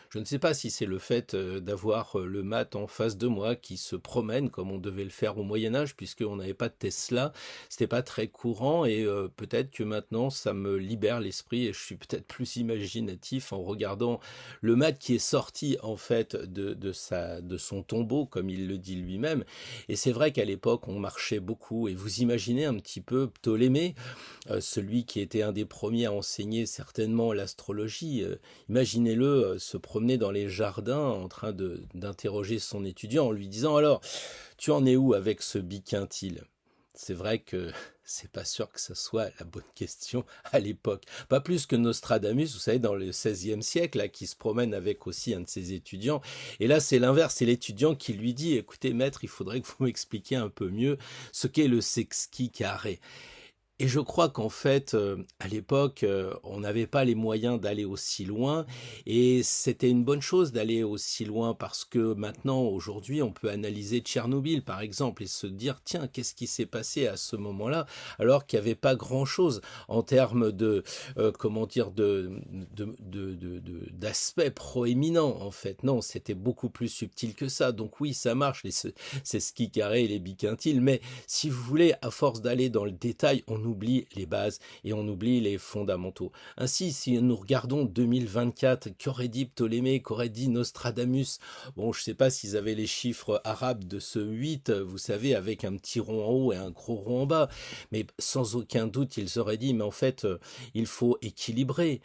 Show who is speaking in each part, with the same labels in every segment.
Speaker 1: Je ne sais pas si c'est le fait, d'avoir, le mat en face de moi qui se promène comme on devait le faire au Moyen Âge puisqu'on n'avait pas de Tesla. C'était pas très courant et peut-être que maintenant ça me libère l'esprit et je suis peut-être plus imaginatif en regardant le mat qui est sorti en fait de son tombeau comme il le dit lui-même et c'est vrai qu'à l'époque on marchait beaucoup et vous imaginez un petit peu Ptolémée, celui qui était un des premiers à enseigner certainement l'astrologie, imaginez-le se promener dans les jardins en train d'interroger son étudiant en lui disant alors, tu en es où avec ce biquintil? C'est vrai que c'est pas sûr que ce soit la bonne question à l'époque. Pas plus que Nostradamus, vous savez, dans le XVIe siècle, là, qui se promène avec aussi un de ses étudiants. Et là, c'est l'inverse, c'est l'étudiant qui lui dit, écoutez, maître, il faudrait que vous m'expliquiez un peu mieux ce qu'est le sexquit carré. Et je crois qu'en fait, à l'époque, on n'avait pas les moyens d'aller aussi loin et c'était une bonne chose d'aller aussi loin parce que maintenant, aujourd'hui, on peut analyser Tchernobyl, par exemple, et se dire: «Tiens, qu'est-ce qui s'est passé à ce moment-là?» alors qu'il y avait pas grand-chose en termes de, comment dire? D'aspect proéminent, en fait. Non, c'était beaucoup plus subtil que ça. Donc oui, ça marche, ces skis carrés et les biquintiles, mais si vous voulez, à force d'aller dans le détail, on oublie les bases et on oublie les fondamentaux. Ainsi, si nous regardons 2024, qu'aurait dit Ptolémée, qu'aurait dit Nostradamus? Bon, je ne sais pas s'ils avaient les chiffres arabes de ce 8, vous savez, avec un petit rond en haut et un gros rond en bas, mais sans aucun doute, ils auraient dit, mais en fait, il faut équilibrer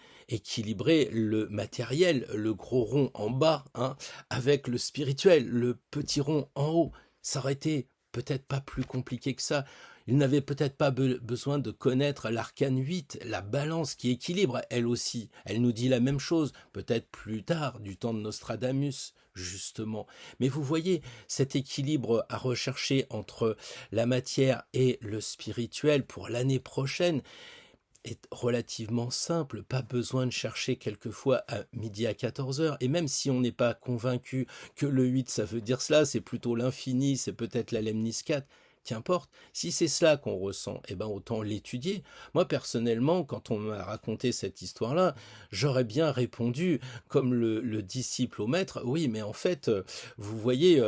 Speaker 1: le matériel, le gros rond en bas, hein, avec le spirituel, le petit rond en haut. Ça aurait été peut-être pas plus compliqué que ça. Il n'avait peut-être pas besoin de connaître l'arcane 8, la balance qui équilibre, elle aussi. Elle nous dit la même chose, peut-être plus tard, du temps de Nostradamus, justement. Mais vous voyez, cet équilibre à rechercher entre la matière et le spirituel pour l'année prochaine est relativement simple, pas besoin de chercher quelquefois à midi à 14 heures. Et même si on n'est pas convaincu que le 8 ça veut dire cela, c'est plutôt l'infini, c'est peut-être la lemniscate, qu'importe. Si c'est cela qu'on ressent, eh ben autant l'étudier. Moi personnellement, quand on m'a raconté cette histoire-là, j'aurais bien répondu, comme le disciple au maître, oui, mais en fait, vous voyez,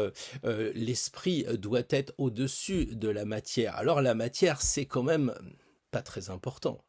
Speaker 1: l'esprit doit être au-dessus de la matière. Alors la matière, c'est quand même pas très important.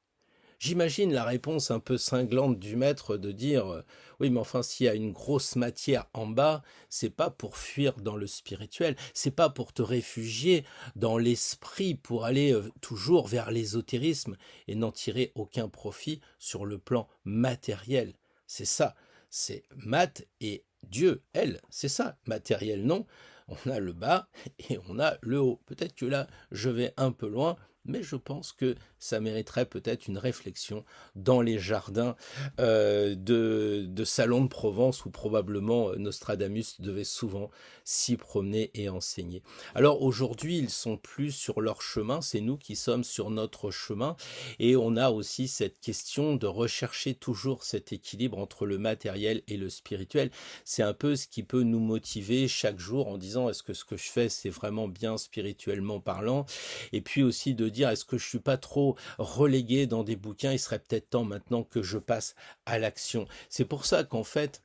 Speaker 1: J'imagine la réponse un peu cinglante du maître de dire oui, mais enfin, s'il y a une grosse matière en bas, c'est pas pour fuir dans le spirituel, c'est pas pour te réfugier dans l'esprit, pour aller toujours vers l'ésotérisme et n'en tirer aucun profit sur le plan matériel. C'est ça, c'est mat et Dieu, elle, c'est ça, matériel non. On a le bas et on a le haut. Peut-être que là, je vais un peu loin, mais je pense que ça mériterait peut-être une réflexion dans les jardins de salons de Provence où probablement Nostradamus devait souvent s'y promener et enseigner. Alors aujourd'hui, ils sont plus sur leur chemin, c'est nous qui sommes sur notre chemin et on a aussi cette question de rechercher toujours cet équilibre entre le matériel et le spirituel. C'est un peu ce qui peut nous motiver chaque jour en disant est-ce que ce que je fais c'est vraiment bien spirituellement parlant et puis aussi de dire est-ce que je suis pas trop relégué dans des bouquins, il serait peut-être temps maintenant que je passe à l'action. C'est pour ça qu'en fait,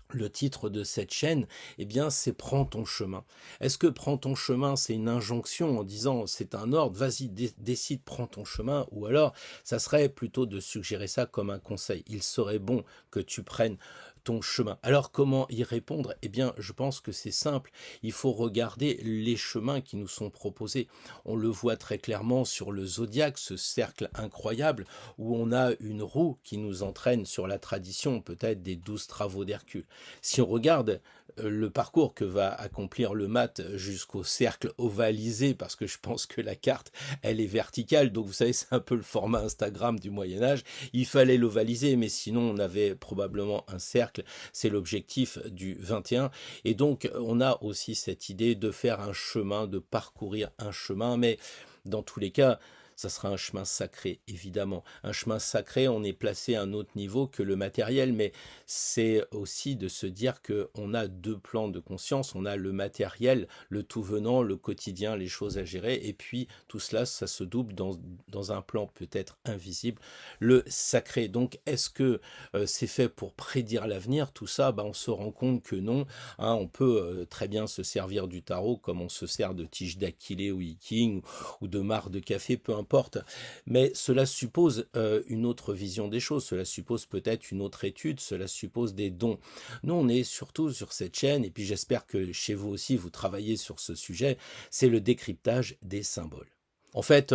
Speaker 1: le titre de cette chaîne, eh bien, c'est Prends ton chemin. Est-ce que Prends ton chemin, c'est une injonction en disant c'est un ordre, vas-y, décide, prends ton chemin, ou alors ça serait plutôt de suggérer ça comme un conseil. Il serait bon que tu prennes ton chemin. Alors comment y répondre? Eh bien, je pense que c'est simple. Il faut regarder les chemins qui nous sont proposés. On le voit très clairement sur le zodiaque, ce cercle incroyable où on a une roue qui nous entraîne sur la tradition, peut-être des 12 travaux d'Hercule. Si on regarde le parcours que va accomplir le mat jusqu'au cercle ovalisé, parce que je pense que la carte, elle est verticale, donc vous savez, c'est un peu le format Instagram du Moyen-Âge, il fallait l'ovaliser, mais sinon on avait probablement un cercle, c'est l'objectif du 21, et donc on a aussi cette idée de faire un chemin, de parcourir un chemin, mais dans tous les cas, ça sera un chemin sacré, évidemment. Un chemin sacré, on est placé à un autre niveau que le matériel, mais c'est aussi de se dire qu'on a deux plans de conscience. On a le matériel, le tout venant, le quotidien, les choses à gérer, et puis tout cela, ça se double dans un plan peut-être invisible, le sacré. Donc, est-ce que c'est fait pour prédire l'avenir? Tout ça, on se rend compte que non. Hein, on peut très bien se servir du tarot comme on se sert de tiges d'Aquilée ou Iking ou de marc de café, peu importe. Mais cela suppose une autre vision des choses, cela suppose peut-être une autre étude, cela suppose des dons. Nous, on est surtout sur cette chaîne, et puis j'espère que chez vous aussi, vous travaillez sur ce sujet, c'est le décryptage des symboles. En fait,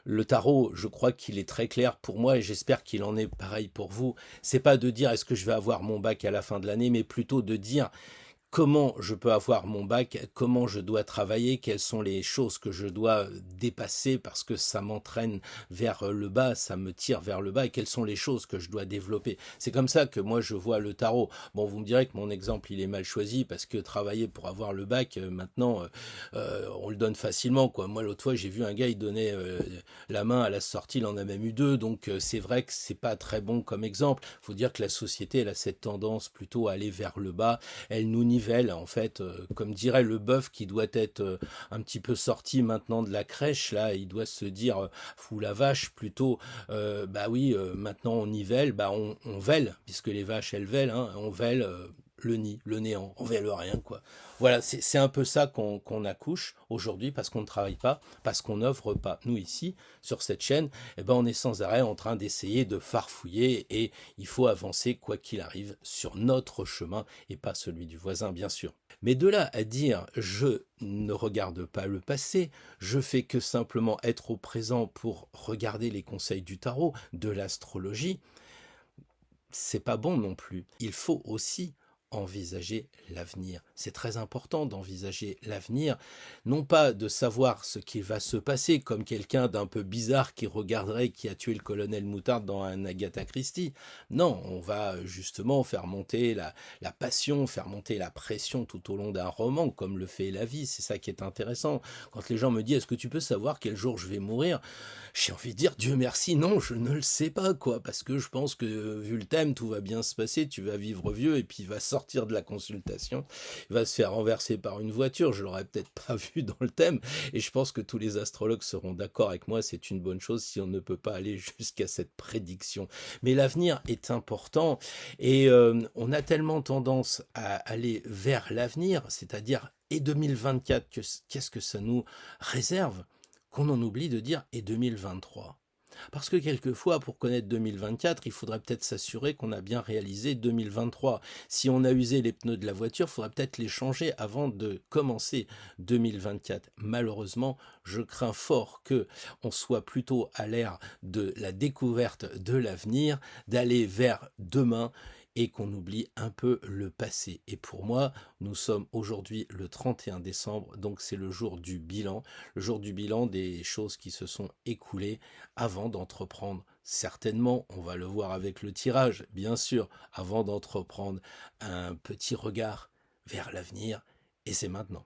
Speaker 1: le tarot, je crois qu'il est très clair pour moi et j'espère qu'il en est pareil pour vous. C'est pas de dire est-ce que je vais avoir mon bac à la fin de l'année, mais plutôt de dire comment je peux avoir mon bac, comment je dois travailler, quelles sont les choses que je dois dépasser parce que ça m'entraîne vers le bas, ça me tire vers le bas, et quelles sont les choses que je dois développer. C'est comme ça que moi je vois le tarot. Bon, vous me direz que mon exemple il est mal choisi parce que travailler pour avoir le bac, maintenant on le donne facilement, quoi. Moi l'autre fois j'ai vu un gars, il donnait la main à la sortie, il en a même eu deux, donc c'est vrai que c'est pas très bon comme exemple. Faut dire que la société elle a cette tendance plutôt à aller vers le bas, elle nous nivelle en fait, comme dirait le bœuf qui doit être un petit peu sorti maintenant de la crèche, là, il doit se dire, fou la vache, plutôt, bah oui, maintenant on nivelle, on vèle, puisque les vaches elles vèlent, hein, on vèle le nid, le néant, on vèle rien, quoi. Voilà, c'est un peu ça qu'on accouche aujourd'hui parce qu'on ne travaille pas, parce qu'on n'œuvre pas. Nous ici, sur cette chaîne, on est sans arrêt en train d'essayer de farfouiller et il faut avancer quoi qu'il arrive sur notre chemin et pas celui du voisin, bien sûr. Mais de là à dire je ne regarde pas le passé, je fais que simplement être au présent pour regarder les conseils du tarot, de l'astrologie, c'est pas bon non plus. Il faut aussi envisager l'avenir. C'est très important d'envisager l'avenir, non pas de savoir ce qui va se passer comme quelqu'un d'un peu bizarre qui regarderait qui a tué le colonel Moutarde dans un Agatha Christie. Non, on va justement faire monter la passion, faire monter la pression tout au long d'un roman, comme le fait la vie. C'est ça qui est intéressant. Quand les gens me disent « Est-ce que tu peux savoir quel jour je vais mourir ?» J'ai envie de dire « Dieu merci, non, je ne le sais pas, quoi, parce que je pense que vu le thème, tout va bien se passer, tu vas vivre vieux et puis il va sortir de la consultation, il va se faire renverser par une voiture, je l'aurais peut-être pas vu dans le thème, et je pense que tous les astrologues seront d'accord avec moi, c'est une bonne chose si on ne peut pas aller jusqu'à cette prédiction. Mais l'avenir est important, et on a tellement tendance à aller vers l'avenir, c'est-à-dire et 2024, qu'est-ce que ça nous réserve, qu'on en oublie de dire et 2023. Parce que quelquefois, pour connaître 2024, il faudrait peut-être s'assurer qu'on a bien réalisé 2023. Si on a usé les pneus de la voiture, il faudrait peut-être les changer avant de commencer 2024. Malheureusement, je crains fort que on soit plutôt à l'ère de la découverte de l'avenir, d'aller vers demain, et qu'on oublie un peu le passé. Et pour moi, nous sommes aujourd'hui le 31 décembre, donc c'est le jour du bilan des choses qui se sont écoulées avant d'entreprendre. Certainement, on va le voir avec le tirage, bien sûr, avant d'entreprendre un petit regard vers l'avenir, et c'est maintenant.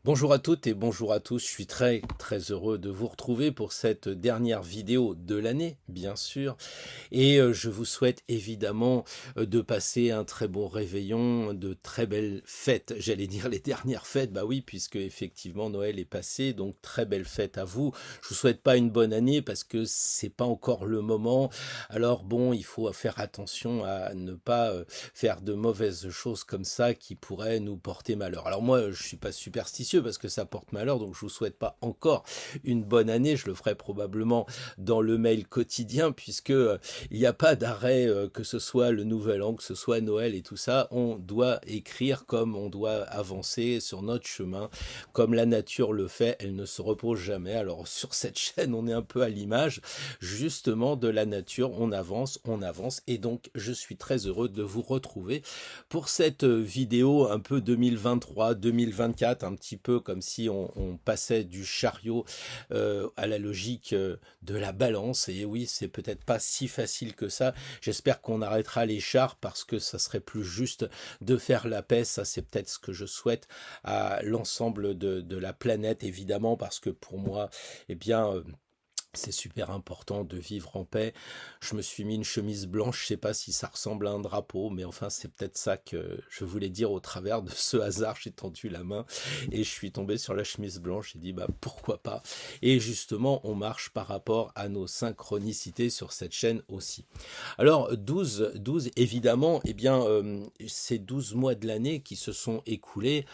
Speaker 1: Bonjour à toutes et bonjour à tous, je suis très heureux de vous retrouver pour cette dernière vidéo de l'année, bien sûr, et je vous souhaite évidemment de passer un très bon réveillon, de très belles fêtes, j'allais dire les dernières fêtes, bah oui, puisque effectivement Noël est passé, donc très belles fêtes à vous. Je vous souhaite pas une bonne année parce que c'est pas encore le moment, alors bon, il faut faire attention à ne pas faire de mauvaises choses comme ça qui pourraient nous porter malheur. Alors moi, je suis pas superstitieux parce que ça porte malheur, donc je vous souhaite pas encore une bonne année, je le ferai probablement dans le mail quotidien, puisque il n'y a pas d'arrêt, que ce soit le nouvel an, que ce soit Noël et tout ça, on doit écrire comme on doit avancer sur notre chemin, comme la nature le fait, elle ne se repose jamais. Alors sur cette chaîne, on est un peu à l'image justement de la nature, on avance, et donc je suis très heureux de vous retrouver pour cette vidéo un peu 2023, 2024, un petit peu comme si on passait du chariot à la logique de la balance. Et oui, c'est peut-être pas si facile que ça. J'espère qu'on arrêtera les chars parce que ça serait plus juste de faire la paix. Ça, c'est peut-être ce que je souhaite à l'ensemble de la planète, évidemment, parce que pour moi, eh bien, c'est super important de vivre en paix. Je me suis mis une chemise blanche, je sais pas si ça ressemble à un drapeau, mais enfin c'est peut-être ça que je voulais dire au travers de ce hasard. J'ai tendu la main et je suis tombé sur la chemise blanche. J'ai dit bah pourquoi pas. Et justement, on marche par rapport à nos synchronicités sur cette chaîne aussi. Alors 12 évidemment, eh bien ces 12 mois de l'année qui se sont écoulés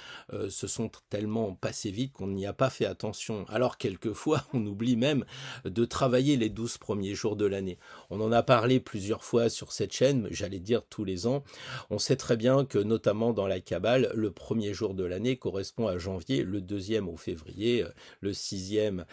Speaker 1: se sont tellement passés vite qu'on n'y a pas fait attention. Alors quelquefois, on oublie même de travailler les 12 premiers jours de l'année. On en a parlé plusieurs fois sur cette chaîne, j'allais dire tous les ans. On sait très bien que notamment dans la Kabbale, le premier jour de l'année correspond à janvier, le deuxième au février, le sixième,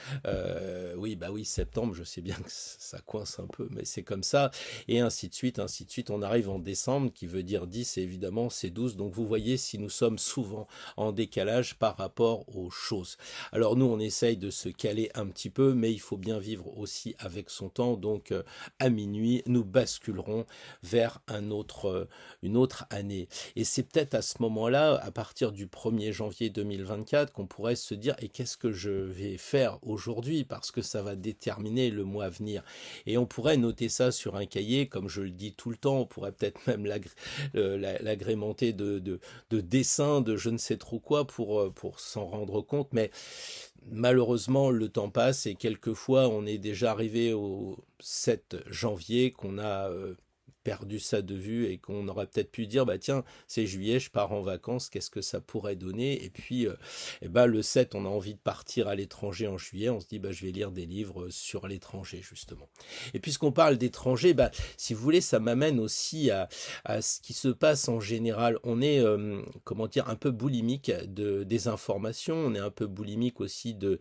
Speaker 1: oui, bah oui, septembre, je sais bien que ça coince un peu, mais c'est comme ça, et ainsi de suite, ainsi de suite. On arrive en décembre, qui veut dire 10, et évidemment c'est 12, donc vous voyez si nous sommes souvent en décalage par rapport aux choses. Alors nous, on essaye de se caler un petit peu, mais il faut bien vivre aussi avec son temps. Donc à minuit, nous basculerons vers une autre année. Et c'est peut-être à ce moment-là, à partir du 1er janvier 2024, qu'on pourrait se dire, et qu'est-ce que je vais faire aujourd'hui? Parce que ça va déterminer le mois à venir. Et on pourrait noter ça sur un cahier, comme je le dis tout le temps. On pourrait peut-être même l'agrémenter de dessins, de je ne sais trop quoi pour s'en rendre compte. Mais malheureusement, le temps passe et quelquefois, on est déjà arrivé au 7 janvier qu'on a perdu ça de vue et qu'on aurait peut-être pu dire, bah tiens, c'est juillet, je pars en vacances, qu'est-ce que ça pourrait donner? Et puis, eh ben, le 7, on a envie de partir à l'étranger en juillet, on se dit, bah, je vais lire des livres sur l'étranger, justement. Et puisqu'on parle d'étranger, bah, si vous voulez, ça m'amène aussi à ce qui se passe en général. On est, comment dire, un peu boulimique des informations, on est un peu boulimique aussi de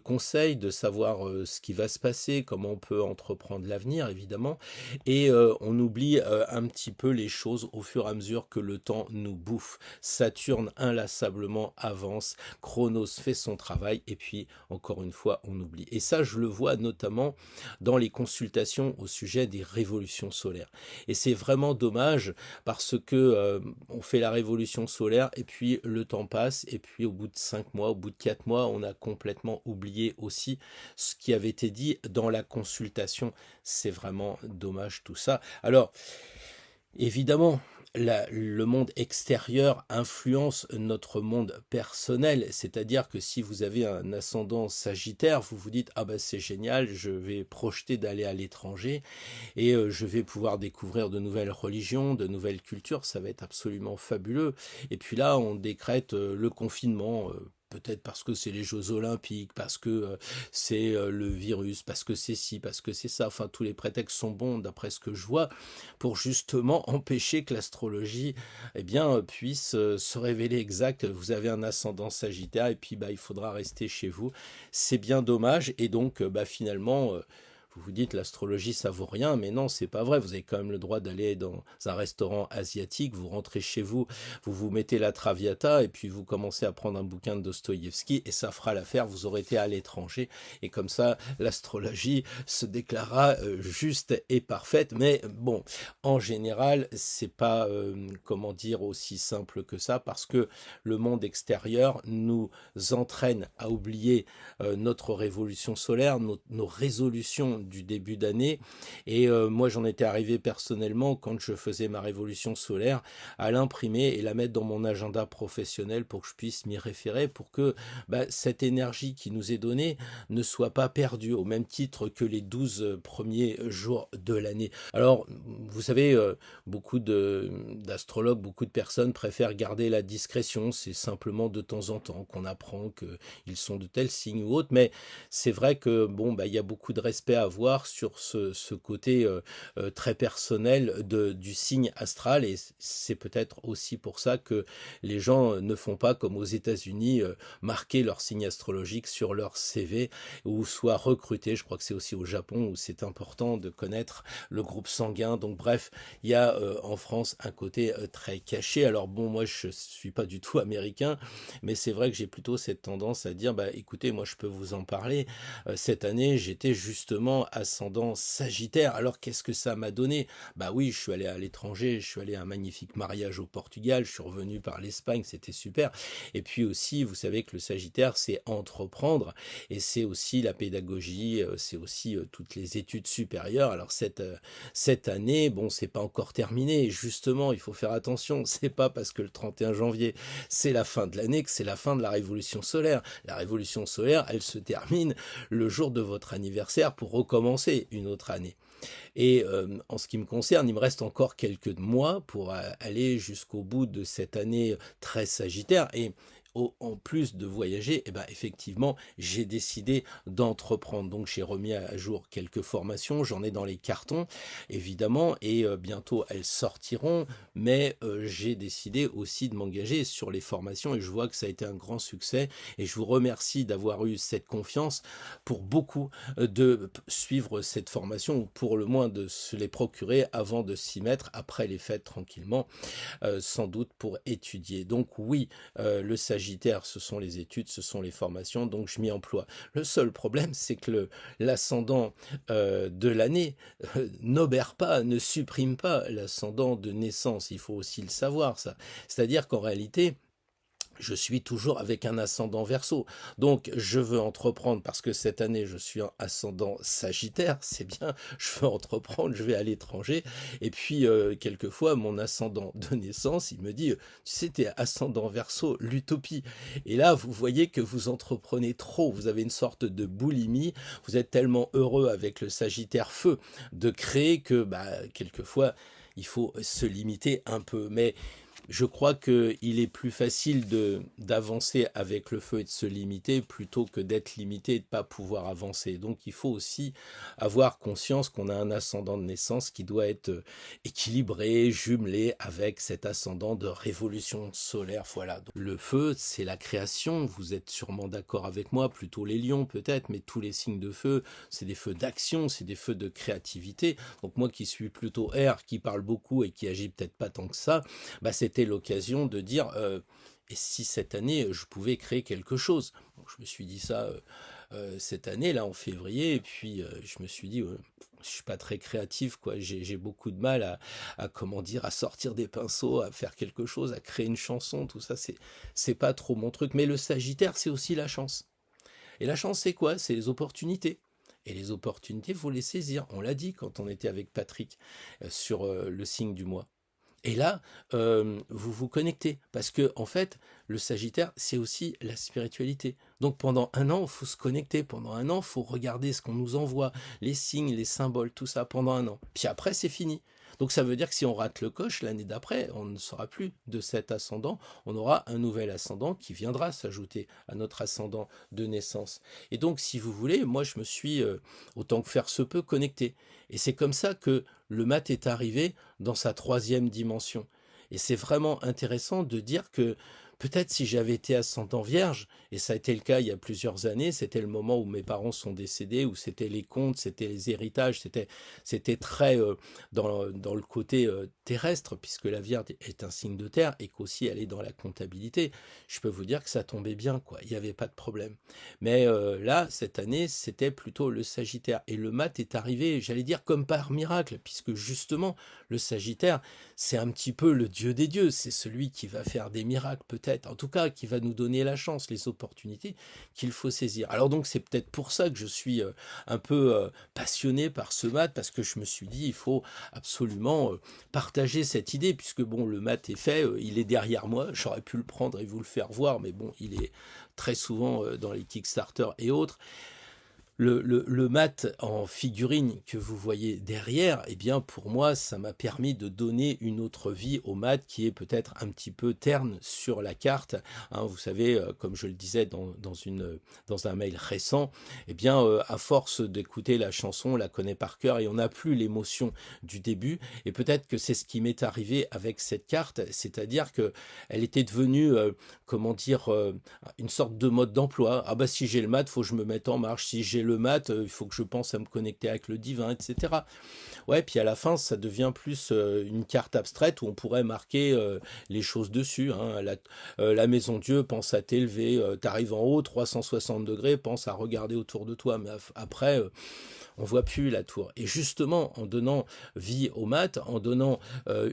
Speaker 1: conseils, de savoir ce qui va se passer, comment on peut entreprendre l'avenir, évidemment, et on oublie un petit peu les choses au fur et à mesure que le temps nous bouffe. Saturne inlassablement avance, Chronos fait son travail, et puis, encore une fois, on oublie. Et ça, je le vois notamment dans les consultations au sujet des révolutions solaires. Et c'est vraiment dommage parce que on fait la révolution solaire, et puis le temps passe, et puis au bout de 5 mois, au bout de 4 mois, on a complètement oublié aussi ce qui avait été dit dans la consultation. C'est vraiment dommage tout ça. Alors, évidemment, le monde extérieur influence notre monde personnel, c'est-à-dire que si vous avez un ascendant sagittaire, vous vous dites « Ah ben c'est génial, je vais projeter d'aller à l'étranger et je vais pouvoir découvrir de nouvelles religions, de nouvelles cultures, ça va être absolument fabuleux. » Et puis là, on décrète le confinement, peut-être parce que c'est les Jeux Olympiques, parce que c'est le virus, parce que c'est ci, parce que c'est ça. Enfin, tous les prétextes sont bons, d'après ce que je vois, pour justement empêcher que l'astrologie, eh bien, puisse se révéler exacte. Vous avez un ascendant sagittaire, et puis bah, il faudra rester chez vous. C'est bien dommage, et donc bah, finalement... vous vous dites l'astrologie ça vaut rien, mais non, c'est pas vrai. Vous avez quand même le droit d'aller dans un restaurant asiatique, vous rentrez chez vous, vous vous mettez la Traviata et puis vous commencez à prendre un bouquin de Dostoïevski et ça fera l'affaire. Vous aurez été à l'étranger et comme ça l'astrologie se déclarera juste et parfaite. Mais bon, en général, c'est pas comment dire aussi simple que ça parce que le monde extérieur nous entraîne à oublier notre révolution solaire, nos résolutions du début d'année. Et moi, j'en étais arrivé personnellement quand je faisais ma révolution solaire à l'imprimer et la mettre dans mon agenda professionnel pour que je puisse m'y référer, pour que bah, cette énergie qui nous est donnée ne soit pas perdue au même titre que les 12 premiers jours de l'année. Alors, vous savez, beaucoup d'astrologues, beaucoup de personnes préfèrent garder la discrétion. C'est simplement de temps en temps qu'on apprend qu'ils sont de tels signes ou autres, mais c'est vrai que bon, bah, il y a beaucoup de respect à avoir sur ce côté très personnel du signe astral, et c'est peut-être aussi pour ça que les gens ne font pas comme aux États-Unis, marquer leur signe astrologique sur leur CV ou soit recruter. Je crois que c'est aussi au Japon où c'est important de connaître le groupe sanguin. Donc bref, il y a en France un côté très caché. Alors bon, moi je suis pas du tout américain, mais c'est vrai que j'ai plutôt cette tendance à dire, bah écoutez, moi je peux vous en parler. Cette année, j'étais justement ascendant Sagittaire. Alors qu'est-ce que ça m'a donné? Bah oui, je suis allé à l'étranger, je suis allé à un magnifique mariage au Portugal, je suis revenu par l'Espagne, c'était super. Et puis aussi, vous savez que le Sagittaire, c'est entreprendre, et c'est aussi la pédagogie, c'est aussi toutes les études supérieures. Alors cette année, bon, c'est pas encore terminé. Justement, il faut faire attention. C'est pas parce que le 31 janvier, c'est la fin de l'année que c'est la fin de la révolution solaire. La révolution solaire, elle se termine le jour de votre anniversaire pour recommencer une autre année. Et en ce qui me concerne, il me reste encore quelques mois pour aller jusqu'au bout de cette année très sagittaire. Et en plus de voyager, eh ben, effectivement, j'ai décidé d'entreprendre. Donc j'ai remis à jour quelques formations, j'en ai dans les cartons, évidemment, et bientôt elles sortiront, mais j'ai décidé aussi de m'engager sur les formations, et je vois que ça a été un grand succès, et je vous remercie d'avoir eu cette confiance pour beaucoup de suivre cette formation, ou pour le moins de se les procurer avant de s'y mettre, après les fêtes tranquillement, sans doute pour étudier. Donc oui, le Sagittaire, ce sont les études, ce sont les formations, donc je m'y emploie. Le seul problème, c'est que l'ascendant de l'année n'obère pas, ne supprime pas l'ascendant de naissance. Il faut aussi le savoir, ça. C'est-à-dire qu'en réalité, je suis toujours avec un ascendant Verseau. Donc, je veux entreprendre parce que cette année, je suis un ascendant Sagittaire. C'est bien, je veux entreprendre, je vais à l'étranger. Et puis, quelquefois, mon ascendant de naissance, il me dit, tu sais, t'es ascendant Verseau, l'utopie. Et là, vous voyez que vous entreprenez trop. Vous avez une sorte de boulimie. Vous êtes tellement heureux avec le Sagittaire feu de créer que, bah, quelquefois, il faut se limiter un peu. Mais je crois qu'il est plus facile d'avancer avec le feu et de se limiter plutôt que d'être limité et de ne pas pouvoir avancer. Donc il faut aussi avoir conscience qu'on a un ascendant de naissance qui doit être équilibré, jumelé avec cet ascendant de révolution solaire. Voilà. Donc, le feu, c'est la création. Vous êtes sûrement d'accord avec moi, plutôt les lions peut-être, mais tous les signes de feu, c'est des feux d'action, c'est des feux de créativité. Donc moi qui suis plutôt air, qui parle beaucoup et qui agit peut-être pas tant que ça, bah c'était l'occasion de dire et si cette année je pouvais créer quelque chose. Bon, je me suis dit ça cette année là en février, et puis je me suis dit je suis pas très créatif, quoi. J'ai beaucoup de mal à comment dire, à sortir des pinceaux, à faire quelque chose, à créer une chanson, tout ça c'est pas trop mon truc. Mais le Sagittaire, c'est aussi la chance. Et la chance, c'est quoi? C'est les opportunités. Et les opportunités, faut les saisir. On l'a dit quand on était avec Patrick sur le signe du mois. Et là, vous vous connectez, parce que en fait, le Sagittaire, c'est aussi la spiritualité. Donc pendant un an, il faut se connecter. Pendant un an, il faut regarder ce qu'on nous envoie, les signes, les symboles, tout ça pendant un an. Puis après, c'est fini. Donc ça veut dire que si on rate le coche, l'année d'après, on ne sera plus de cet ascendant. On aura un nouvel ascendant qui viendra s'ajouter à notre ascendant de naissance. Et donc, si vous voulez, moi, je me suis, autant que faire se peut, connecté. Et c'est comme ça que le mat est arrivé dans sa troisième dimension. Et c'est vraiment intéressant de dire que peut-être si j'avais été ascendant vierge, et ça a été le cas il y a plusieurs années, c'était le moment où mes parents sont décédés, où c'était les comptes, c'était les héritages, c'était très dans le côté terrestre, puisque la Vierge est un signe de terre, et qu'aussi elle est dans la comptabilité. Je peux vous dire que ça tombait bien, quoi. Il n'y avait pas de problème. Mais là, cette année, c'était plutôt le Sagittaire. Et le mat est arrivé, j'allais dire, comme par miracle, puisque justement, le Sagittaire, c'est un petit peu le dieu des dieux, c'est celui qui va faire des miracles, peut-être, en tout cas, qui va nous donner la chance, les opportunités qu'il faut saisir. Alors donc, c'est peut-être pour ça que je suis un peu passionné par ce mat, parce que je me suis dit, il faut absolument partager cette idée, puisque bon, le mat est fait, il est derrière moi, j'aurais pu le prendre et vous le faire voir, mais bon, il est très souvent dans les Kickstarter et autres. Le mat en figurine que vous voyez derrière, eh bien pour moi, ça m'a permis de donner une autre vie au mat qui est peut-être un petit peu terne sur la carte. Hein, vous savez, comme je le disais dans un mail récent, eh bien à force d'écouter la chanson, on la connaît par cœur et on n'a plus l'émotion du début. Et peut-être que c'est ce qui m'est arrivé avec cette carte, c'est-à-dire que elle était devenue, comment dire, une sorte de mode d'emploi. Ah bah si j'ai le mat, faut que je me mette en marche. Si j'ai le mat, il faut que je pense à me connecter avec le divin, etc. Ouais, puis à la fin, ça devient plus une carte abstraite où on pourrait marquer les choses dessus. Hein. La maison Dieu, pense à t'élever. T'arrives en haut, 360 degrés, pense à regarder autour de toi. Mais après, on voit plus la tour. Et justement, en donnant vie au mat, en donnant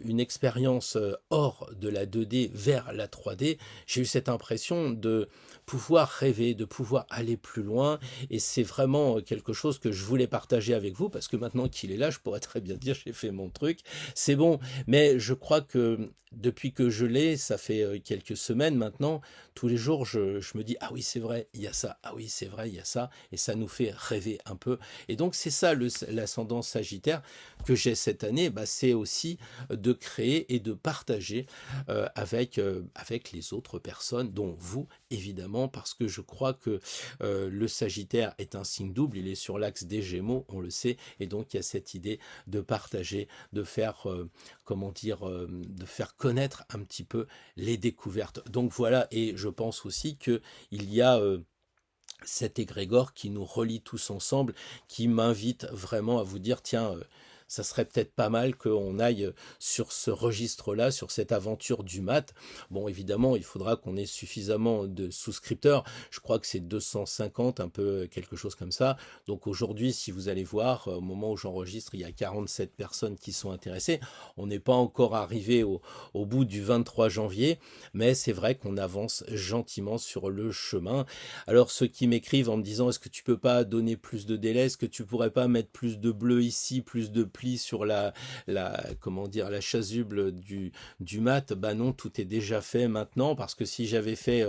Speaker 1: une expérience hors de la 2D vers la 3D, j'ai eu cette impression de pouvoir rêver, de pouvoir aller plus loin. Et c'est vraiment quelque chose que je voulais partager avec vous, parce que maintenant qu'il est là, je pourrais très bien dire j'ai fait mon truc, c'est bon. Mais je crois que depuis que je l'ai, ça fait quelques semaines maintenant, tous les jours, je me dis, ah oui, c'est vrai, il y a ça, ah oui, c'est vrai, il y a ça, et ça nous fait rêver un peu. Et donc, c'est ça l'ascendant Sagittaire que j'ai cette année, bah, c'est aussi de créer et de partager avec les autres personnes, dont vous, évidemment, parce que je crois que le Sagittaire est un signe double, il est sur l'axe des Gémeaux, on le sait, et donc il y a cette idée de partager, de faire, comment dire, de faire connaître un petit peu les découvertes. Donc voilà, et je pense aussi que il y a cet égrégore qui nous relie tous ensemble, qui m'invite vraiment à vous dire, tiens, ça serait peut-être pas mal qu'on aille sur ce registre-là, sur cette aventure du mat. Bon, évidemment, il faudra qu'on ait suffisamment de souscripteurs. Je crois que c'est 250, un peu quelque chose comme ça. Donc aujourd'hui, si vous allez voir, au moment où j'enregistre, il y a 47 personnes qui sont intéressées. On n'est pas encore arrivé au bout du 23 janvier, mais c'est vrai qu'on avance gentiment sur le chemin. Alors ceux qui m'écrivent en me disant est-ce que tu peux pas donner plus de délai, est-ce que tu pourrais pas mettre plus de bleu ici, plus de plis sur comment dire, la chasuble du mat, bah non, tout est déjà fait maintenant, parce que si j'avais fait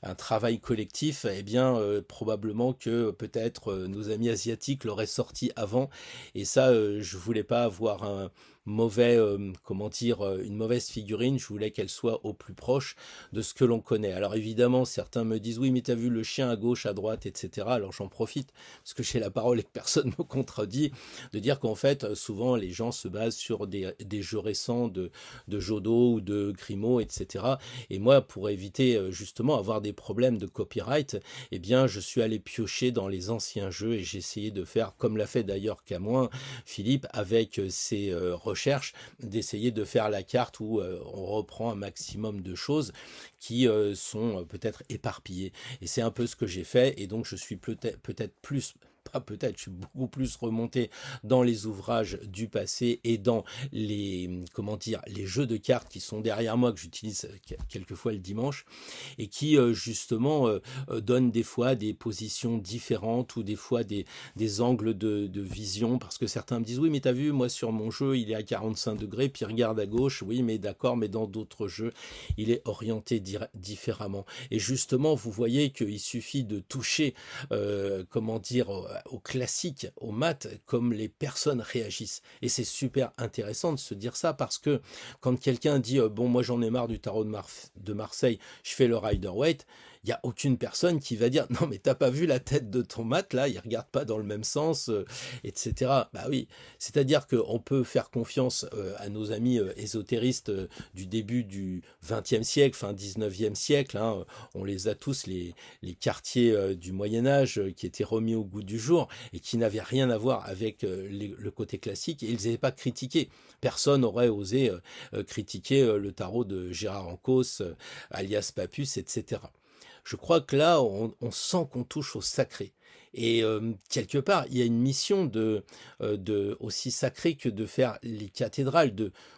Speaker 1: un travail collectif, eh bien probablement que peut-être nos amis asiatiques l'auraient sorti avant, et ça je voulais pas avoir un mauvais, comment dire, une mauvaise figurine, je voulais qu'elle soit au plus proche de ce que l'on connaît. Alors évidemment, certains me disent, oui, mais t'as vu le chien à gauche, à droite, etc. Alors j'en profite, parce que j'ai la parole et que personne me contredit, de dire qu'en fait, souvent, les gens se basent sur des jeux récents de Jodo ou de Grimaud, etc. Et moi, pour éviter justement avoir des problèmes de copyright, eh bien, je suis allé piocher dans les anciens jeux et j'ai essayé de faire, comme l'a fait d'ailleurs Camoin, Philippe, avec ses recherches, d'essayer de faire la carte où on reprend un maximum de choses qui sont peut-être éparpillées. Et c'est un peu ce que j'ai fait, et donc je suis peut-être plus, pas peut-être, je suis beaucoup plus remonté dans les ouvrages du passé et dans les, comment dire, les jeux de cartes qui sont derrière moi, que j'utilise quelquefois le dimanche, et qui justement donnent des fois des positions différentes ou des fois des angles de vision, parce que certains me disent oui mais t'as vu, moi sur mon jeu il est à 45 degrés, puis regarde à gauche, oui mais d'accord, mais dans d'autres jeux il est orienté différemment. Et justement vous voyez qu'il suffit de toucher, comment dire, au classique, au mat, comme les personnes réagissent. Et c'est super intéressant de se dire ça, parce que quand quelqu'un dit bon moi j'en ai marre du tarot de Marseille, je fais le Rider-Waite, il n'y a aucune personne qui va dire non mais t'as pas vu la tête de ton mat là, il regarde pas dans le même sens, etc. Bah oui, c'est-à-dire qu'on peut faire confiance à nos amis ésotéristes du début du XXe siècle, fin XIXe siècle, hein, on les a tous, les quartiers du Moyen-Âge qui étaient remis au goût du jour et qui n'avaient rien à voir avec le côté classique, et ils n'avaient pas critiqué. Personne n'aurait osé critiquer le tarot de Gérard Ancos, alias Papus, etc. Je crois que là, on sent qu'on touche au sacré. Et quelque part, il y a une mission aussi sacrée que de faire les cathédrales.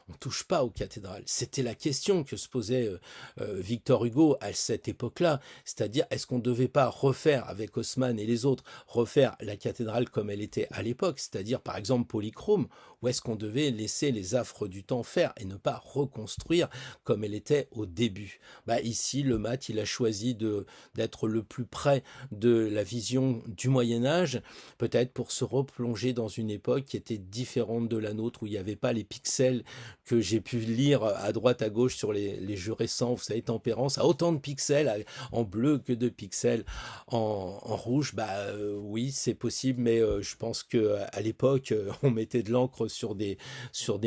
Speaker 1: On ne touche pas aux cathédrales. C'était la question que se posait Victor Hugo à cette époque-là. C'est-à-dire, est-ce qu'on ne devait pas refaire, avec Haussmann et les autres, refaire la cathédrale comme elle était à l'époque, c'est-à-dire par exemple polychrome, ou est-ce qu'on devait laisser les affres du temps faire et ne pas reconstruire comme elle était au début? Bah, ici, le mat, il a choisi d'être le plus près de la vision du Moyen-Âge, peut-être pour se replonger dans une époque qui était différente de la nôtre, où il n'y avait pas les pixels que j'ai pu lire à droite à gauche sur les jeux récents. Vous savez, Tempérance a autant de pixels en bleu que de pixels en rouge. Oui, c'est possible, mais je pense que à l'époque, on mettait de l'encre sur des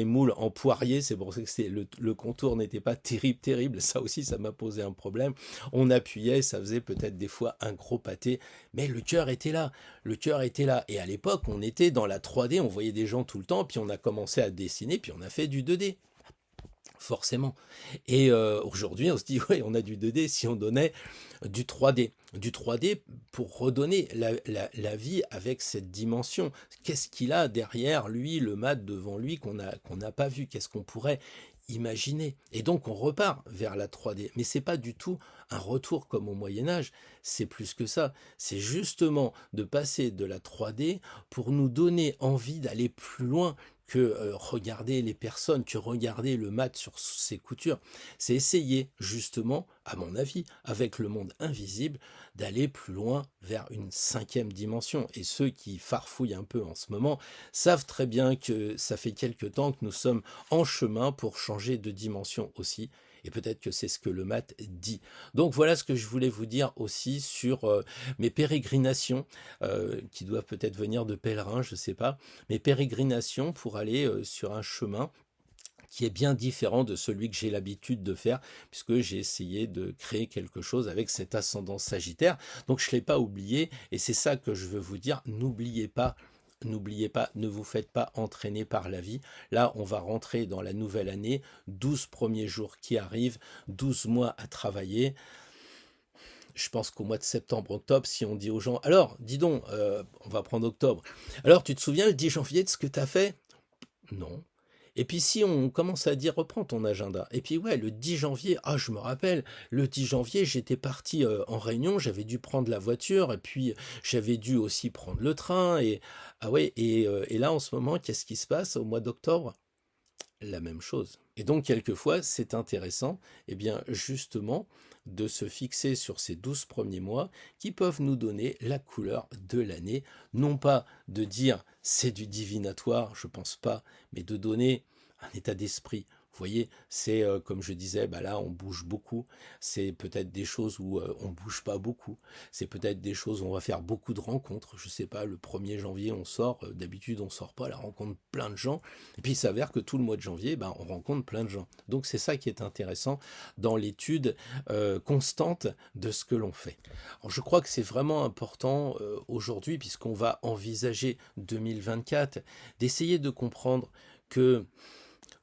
Speaker 1: moules en poirier. C'est pour ça que le contour n'était pas terrible. Ça aussi, ça m'a posé un problème. On appuyait, ça faisait peut-être des fois un gros pâté, mais le cœur était là. Le cœur était là. Et à l'époque, on était dans la 3D, on voyait des gens tout le temps, puis on a commencé à dessiner, puis on a fait du 2D. Forcément. Et aujourd'hui, on se dit, ouais, on a du 2D si on donnait du 3D. Du 3D pour redonner la vie avec cette dimension. Qu'est-ce qu'il a derrière lui, le mat devant lui qu'on n'a pas vu? Qu'est-ce qu'on pourrait imaginer? Et donc on repart vers la 3D. Mais c'est pas du tout un retour comme au Moyen-Âge, c'est plus que ça. C'est justement de passer de la 3D pour nous donner envie d'aller plus loin que regarder les personnes, que regarder le mat sur ses coutures. C'est essayer justement, à mon avis, avec le monde invisible, d'aller plus loin vers une 5e dimension. Et ceux qui farfouillent un peu en ce moment savent très bien que ça fait quelque temps que nous sommes en chemin pour changer de dimension aussi. Et peut-être que c'est ce que le mat dit. Donc voilà ce que je voulais vous dire aussi sur mes pérégrinations, qui doivent peut-être venir de pèlerins, je ne sais pas, mes pérégrinations pour aller sur un chemin qui est bien différent de celui que j'ai l'habitude de faire, puisque j'ai essayé de créer quelque chose avec cet ascendant Sagittaire. Donc je ne l'ai pas oublié, et c'est ça que je veux vous dire, n'oubliez pas, ne vous faites pas entraîner par la vie. Là, on va rentrer dans la nouvelle année, 12 premiers jours qui arrivent, 12 mois à travailler. Je pense qu'au mois de septembre, octobre, si on dit aux gens, alors, dis donc, on va prendre octobre, alors tu te souviens le 10 janvier de ce que tu as fait? Non. Et puis si on commence à dire, reprends ton agenda. Et puis ouais, le 10 janvier, ah je me rappelle, le 10 janvier, j'étais parti en réunion, j'avais dû prendre la voiture, et puis j'avais dû aussi prendre le train. Et ah ouais, et là en ce moment, qu'est-ce qui se passe au mois d'octobre? La même chose. Et donc, quelquefois, c'est intéressant, eh bien, justement, de se fixer sur ces 12 premiers mois qui peuvent nous donner la couleur de l'année. Non pas de dire c'est du divinatoire, je pense pas, mais de donner un état d'esprit. Vous voyez, c'est comme je disais, là on bouge beaucoup. C'est peut-être des choses où on bouge pas beaucoup. C'est peut-être des choses où on va faire beaucoup de rencontres. Je sais pas, le 1er janvier on sort. D'habitude on sort pas, là on rencontre plein de gens. Et puis il s'avère que tout le mois de janvier, on rencontre plein de gens. Donc c'est ça qui est intéressant dans l'étude constante de ce que l'on fait. Alors, je crois que c'est vraiment important aujourd'hui, puisqu'on va envisager 2024, d'essayer de comprendre que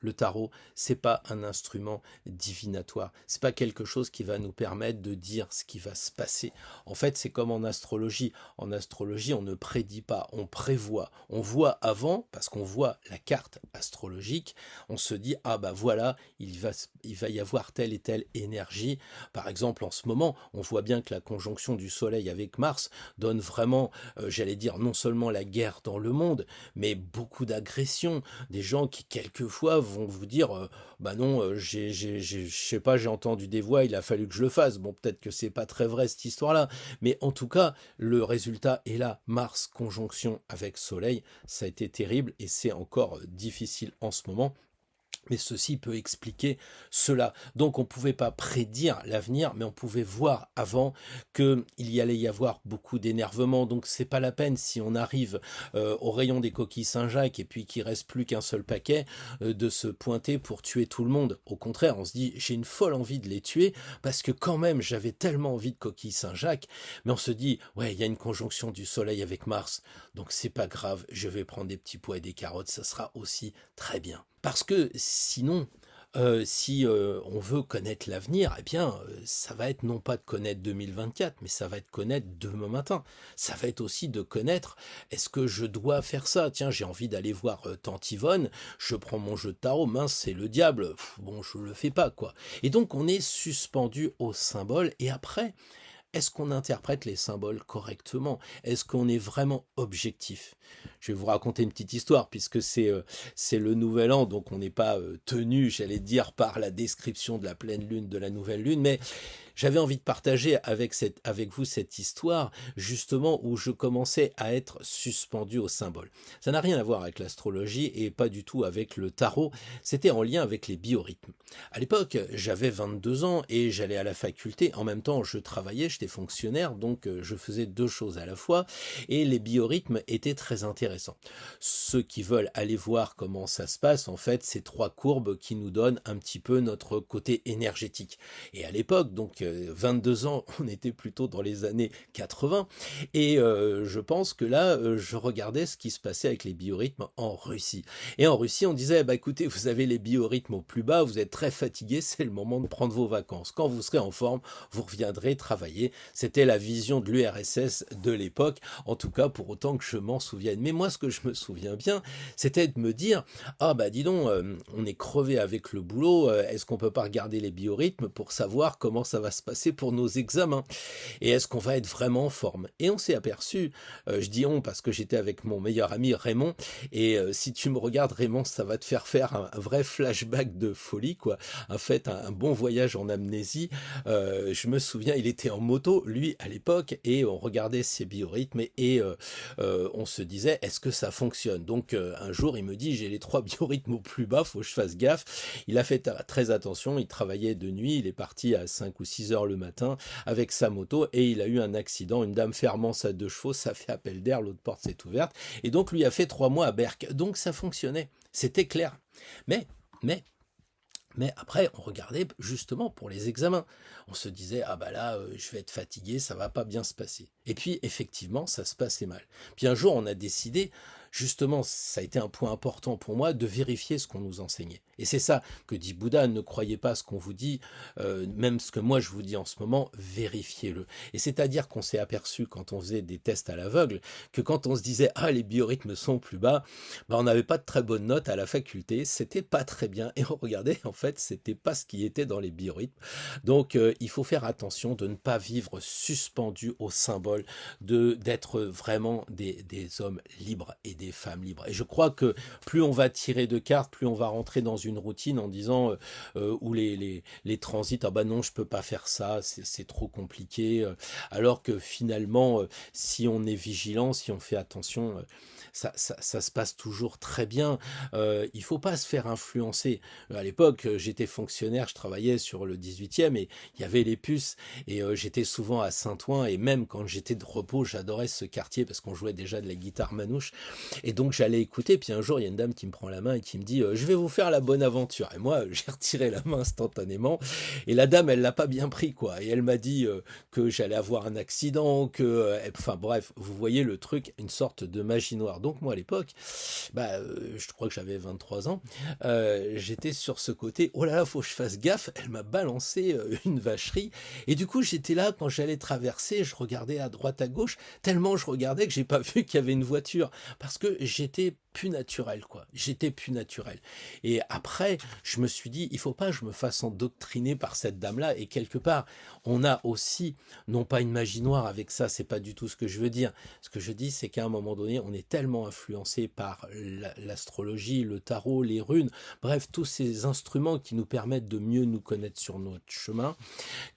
Speaker 1: le tarot, c'est pas un instrument divinatoire. C'est pas quelque chose qui va nous permettre de dire ce qui va se passer. En fait, c'est comme en astrologie. En astrologie, on ne prédit pas, on prévoit. On voit avant, parce qu'on voit la carte astrologique, on se dit, ah voilà, il va y avoir telle et telle énergie. Par exemple, en ce moment, on voit bien que la conjonction du Soleil avec Mars donne vraiment, j'allais dire, non seulement la guerre dans le monde, mais beaucoup d'agressions. Des gens qui, quelquefois, vont vous dire non, je sais pas, j'ai entendu des voix, il a fallu que je le fasse. Bon, peut-être que c'est pas très vrai cette histoire-là, mais en tout cas, le résultat est là. Mars conjonction avec Soleil, ça a été terrible et c'est encore difficile en ce moment. Mais ceci peut expliquer cela. Donc on ne pouvait pas prédire l'avenir, mais on pouvait voir avant qu'il y allait y avoir beaucoup d'énervement. Donc c'est pas la peine, si on arrive au rayon des coquilles Saint-Jacques et puis qu'il reste plus qu'un seul paquet, de se pointer pour tuer tout le monde. Au contraire, on se dit j'ai une folle envie de les tuer parce que quand même j'avais tellement envie de coquilles Saint-Jacques. Mais on se dit ouais, il y a une conjonction du Soleil avec Mars, donc c'est pas grave, je vais prendre des petits pois et des carottes, ça sera aussi très bien. Parce que sinon, si on veut connaître l'avenir, eh bien, ça va être non pas de connaître 2024, mais ça va être connaître demain matin. Ça va être aussi de connaître, est-ce que je dois faire ça? Tiens, j'ai envie d'aller voir tante Yvonne, je prends mon jeu de tarot, mince, c'est le diable, bon, je le fais pas, quoi. Et donc, on est suspendu au symbole, et après, est-ce qu'on interprète les symboles correctement? Est-ce qu'on est vraiment objectif? je vais vous raconter une petite histoire puisque c'est le nouvel an, donc on n'est pas tenu, j'allais dire, par la description de la pleine lune, de la nouvelle lune, mais j'avais envie de partager avec vous cette histoire, justement, où je commençais à être suspendu au symbole. Ça n'a rien à voir avec l'astrologie et pas du tout avec le tarot, c'était en lien avec les biorhythmes. À l'époque, j'avais 22 ans et j'allais à la faculté. En même temps, je travaillais, j'étais fonctionnaire, donc je faisais deux choses à la fois et les biorhythmes étaient très intéressants. Ceux qui veulent aller voir comment ça se passe, en fait, c'est trois courbes qui nous donnent un petit peu notre côté énergétique. Et à l'époque, donc 22 ans, on était plutôt dans les années 80 et je pense que là, je regardais ce qui se passait avec les biorhythmes en Russie. Et en Russie, on disait, bah écoutez, vous avez les biorhythmes au plus bas, vous êtes très fatigué, c'est le moment de prendre vos vacances. Quand vous serez en forme, vous reviendrez travailler. C'était la vision de l'URSS de l'époque, en tout cas pour autant que je m'en souvienne. Mais moi, ce que je me souviens bien, c'était de me dire, ah bah dis donc, on est crevé avec le boulot, est-ce qu'on peut pas regarder les biorhythmes pour savoir comment ça va se passer pour nos examens? Et est-ce qu'on va être vraiment en forme? Et on s'est aperçu, je dis on parce que j'étais avec mon meilleur ami Raymond, et si tu me regardes Raymond, ça va te faire un vrai flashback de folie, quoi. En fait, un bon voyage en amnésie. Je me souviens, il était en moto, lui, à l'époque, et on regardait ses biorhythmes, et on se disait, est-ce que ça fonctionne? Donc un jour, il me dit, j'ai les trois biorhythmes au plus bas, faut que je fasse gaffe. Il a fait très attention, il travaillait de nuit, il est parti à 5 ou 6 heures le matin avec sa moto, et il a eu un accident, une dame fermant sa 2 chevaux, ça fait appel d'air, l'autre porte s'est ouverte, et donc lui a fait 3 mois à Berck. Donc ça fonctionnait, c'était clair. Mais, mais, mais après, on regardait justement pour les examens. On se disait, ah bah là, je vais être fatigué, ça va pas bien se passer. Et puis, effectivement, ça se passait mal. Puis un jour, on a décidé, justement, ça a été un point important pour moi, de vérifier ce qu'on nous enseignait. Et c'est ça que dit Bouddha, ne croyez pas ce qu'on vous dit, même ce que moi je vous dis en ce moment, vérifiez-le. Et c'est-à-dire qu'on s'est aperçu, quand on faisait des tests à l'aveugle, que quand on se disait, ah, les biorhythmes sont plus bas, bah, on n'avait pas de très bonnes notes à la faculté, c'était pas très bien, et on regardait, en fait, c'était pas ce qui était dans les biorhythmes. Donc, il faut faire attention de ne pas vivre suspendu au symbole, d'être vraiment des hommes libres et des femmes libres. Et je crois que plus on va tirer de cartes, plus on va rentrer dans une routine en disant où les transits, ah bah non, je peux pas faire ça, c'est trop compliqué. Alors que finalement, si on est vigilant, si on fait attention, ça se passe toujours très bien. Il faut pas se faire influencer. À l'époque, j'étais fonctionnaire, je travaillais sur le 18e et il y avait les puces et j'étais souvent à Saint-Ouen et même quand j'étais de repos, j'adorais ce quartier parce qu'on jouait déjà de la guitare manouche et donc j'allais écouter. Puis un jour, il y a une dame qui me prend la main et qui me dit je vais vous faire la bonne aventure. Et moi, j'ai retiré la main instantanément et la dame, elle l'a pas bien pris quoi. Et elle m'a dit que j'allais avoir un accident, enfin bref, vous voyez le truc, une sorte de magie noire. Donc moi à l'époque, bah, je crois que j'avais 23 ans, j'étais sur ce côté, oh là là, faut que je fasse gaffe, elle m'a balancé une vacherie, et du coup j'étais là, quand j'allais traverser, je regardais à droite à gauche, tellement je regardais que j'ai pas vu qu'il y avait une voiture, parce que j'étais plus naturel, quoi. J'étais plus naturel. Et après, je me suis dit, il faut pas que je me fasse endoctriner par cette dame-là. Et quelque part, on a aussi, non pas une magie noire avec ça, c'est pas du tout ce que je veux dire. Ce que je dis, c'est qu'à un moment donné, on est tellement influencé par l'astrologie, le tarot, les runes, bref, tous ces instruments qui nous permettent de mieux nous connaître sur notre chemin,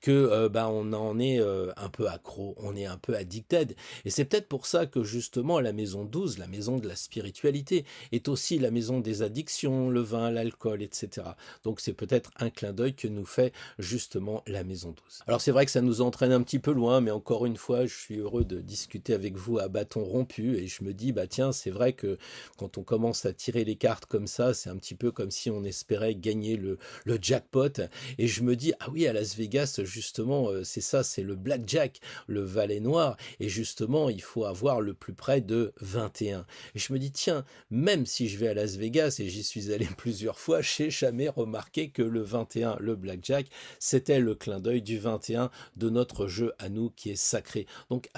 Speaker 1: que bah, on en est un peu accro, on est un peu addicted. Et c'est peut-être pour ça que justement, la maison 12, la maison de la spiritualité, est aussi la maison des addictions, le vin, l'alcool, etc. Donc c'est peut-être un clin d'œil que nous fait justement la maison 12. Alors c'est vrai que ça nous entraîne un petit peu loin, mais encore une fois, je suis heureux de discuter avec vous à bâton rompu et je me dis, bah tiens, c'est vrai que quand on commence à tirer les cartes comme ça, c'est un petit peu comme si on espérait gagner le jackpot. Et je me dis, ah oui, à Las Vegas, justement, c'est ça, c'est le blackjack, le valet noir. Et justement, il faut avoir le plus près de 21. Et je me dis, tiens, Même si je vais à Las Vegas, et j'y suis allé plusieurs fois, j'ai jamais remarqué que le 21, le blackjack, c'était le clin d'œil du 21 de notre jeu à nous qui est sacré. Donc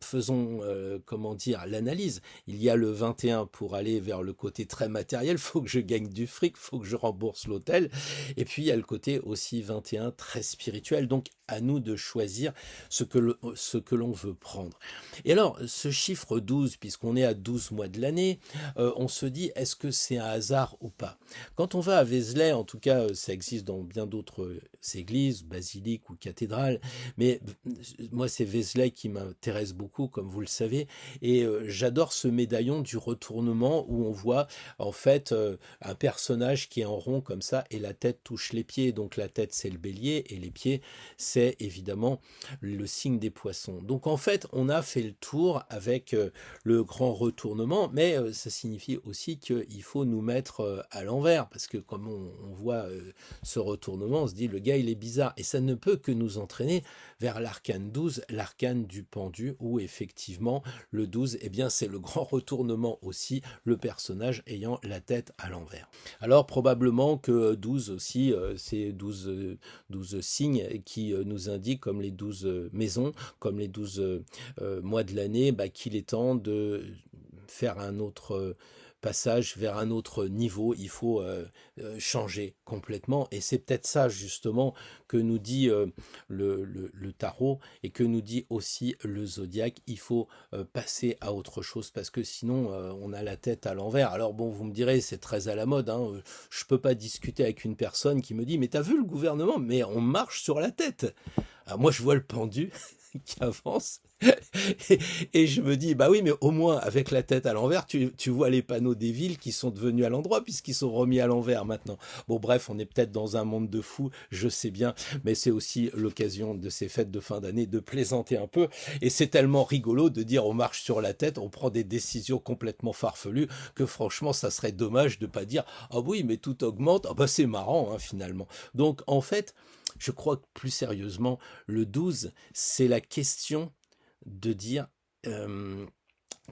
Speaker 1: faisons, comment dire, l'analyse. Il y a le 21 pour aller vers le côté très matériel, faut que je gagne du fric, faut que je rembourse l'hôtel. Et puis il y a le côté aussi 21 très spirituel. Donc à nous de choisir ce que l'on veut prendre. Et alors, ce chiffre 12, puisqu'on est à 12 mois de l'année, on se dit, est-ce que c'est un hasard ou pas? Quand on va à Vézelay, en tout cas, ça existe dans bien d'autres églises, basiliques ou cathédrales, mais moi, c'est Vézelay qui m'intéresse beaucoup, comme vous le savez, et j'adore ce médaillon du retournement où on voit, en fait, un personnage qui est en rond comme ça, et la tête touche les pieds. Donc la tête, c'est le bélier, et les pieds, c'est évidemment le signe des poissons. Donc en fait, on a fait le tour avec le grand retournement, mais ça signifie aussi qu'il faut nous mettre à l'envers, parce que comme on voit ce retournement, on se dit le gars il est bizarre, et ça ne peut que nous entraîner vers l'arcane 12, l'arcane du pendu, où effectivement le 12, eh bien c'est le grand retournement aussi, le personnage ayant la tête à l'envers. Alors probablement que 12 aussi, c'est 12 signes qui nous indiquent, comme les 12 maisons, comme les 12 mois de l'année, qu'il est temps de faire un autre passage vers un autre niveau. Il faut changer complètement. Et c'est peut-être ça justement que nous dit le tarot et que nous dit aussi le zodiaque. Il faut passer à autre chose parce que sinon on a la tête à l'envers. Alors bon, vous me direz, c'est très à la mode. Hein. Je peux pas discuter avec une personne qui me dit, mais t'as vu le gouvernement? Mais on marche sur la tête. Alors moi, je vois le pendu qui avance et je me dis, bah oui, mais au moins avec la tête à l'envers, tu vois les panneaux des villes qui sont devenus à l'endroit puisqu'ils sont remis à l'envers maintenant. Bon, bref, on est peut-être dans un monde de fous, je sais bien, mais c'est aussi l'occasion de ces fêtes de fin d'année de plaisanter un peu. Et c'est tellement rigolo de dire on marche sur la tête, on prend des décisions complètement farfelues que franchement, ça serait dommage de pas dire ah oui, mais tout augmente. Ah bah c'est marrant hein, finalement. Donc en fait, je crois que plus sérieusement, le 12, c'est la question de dire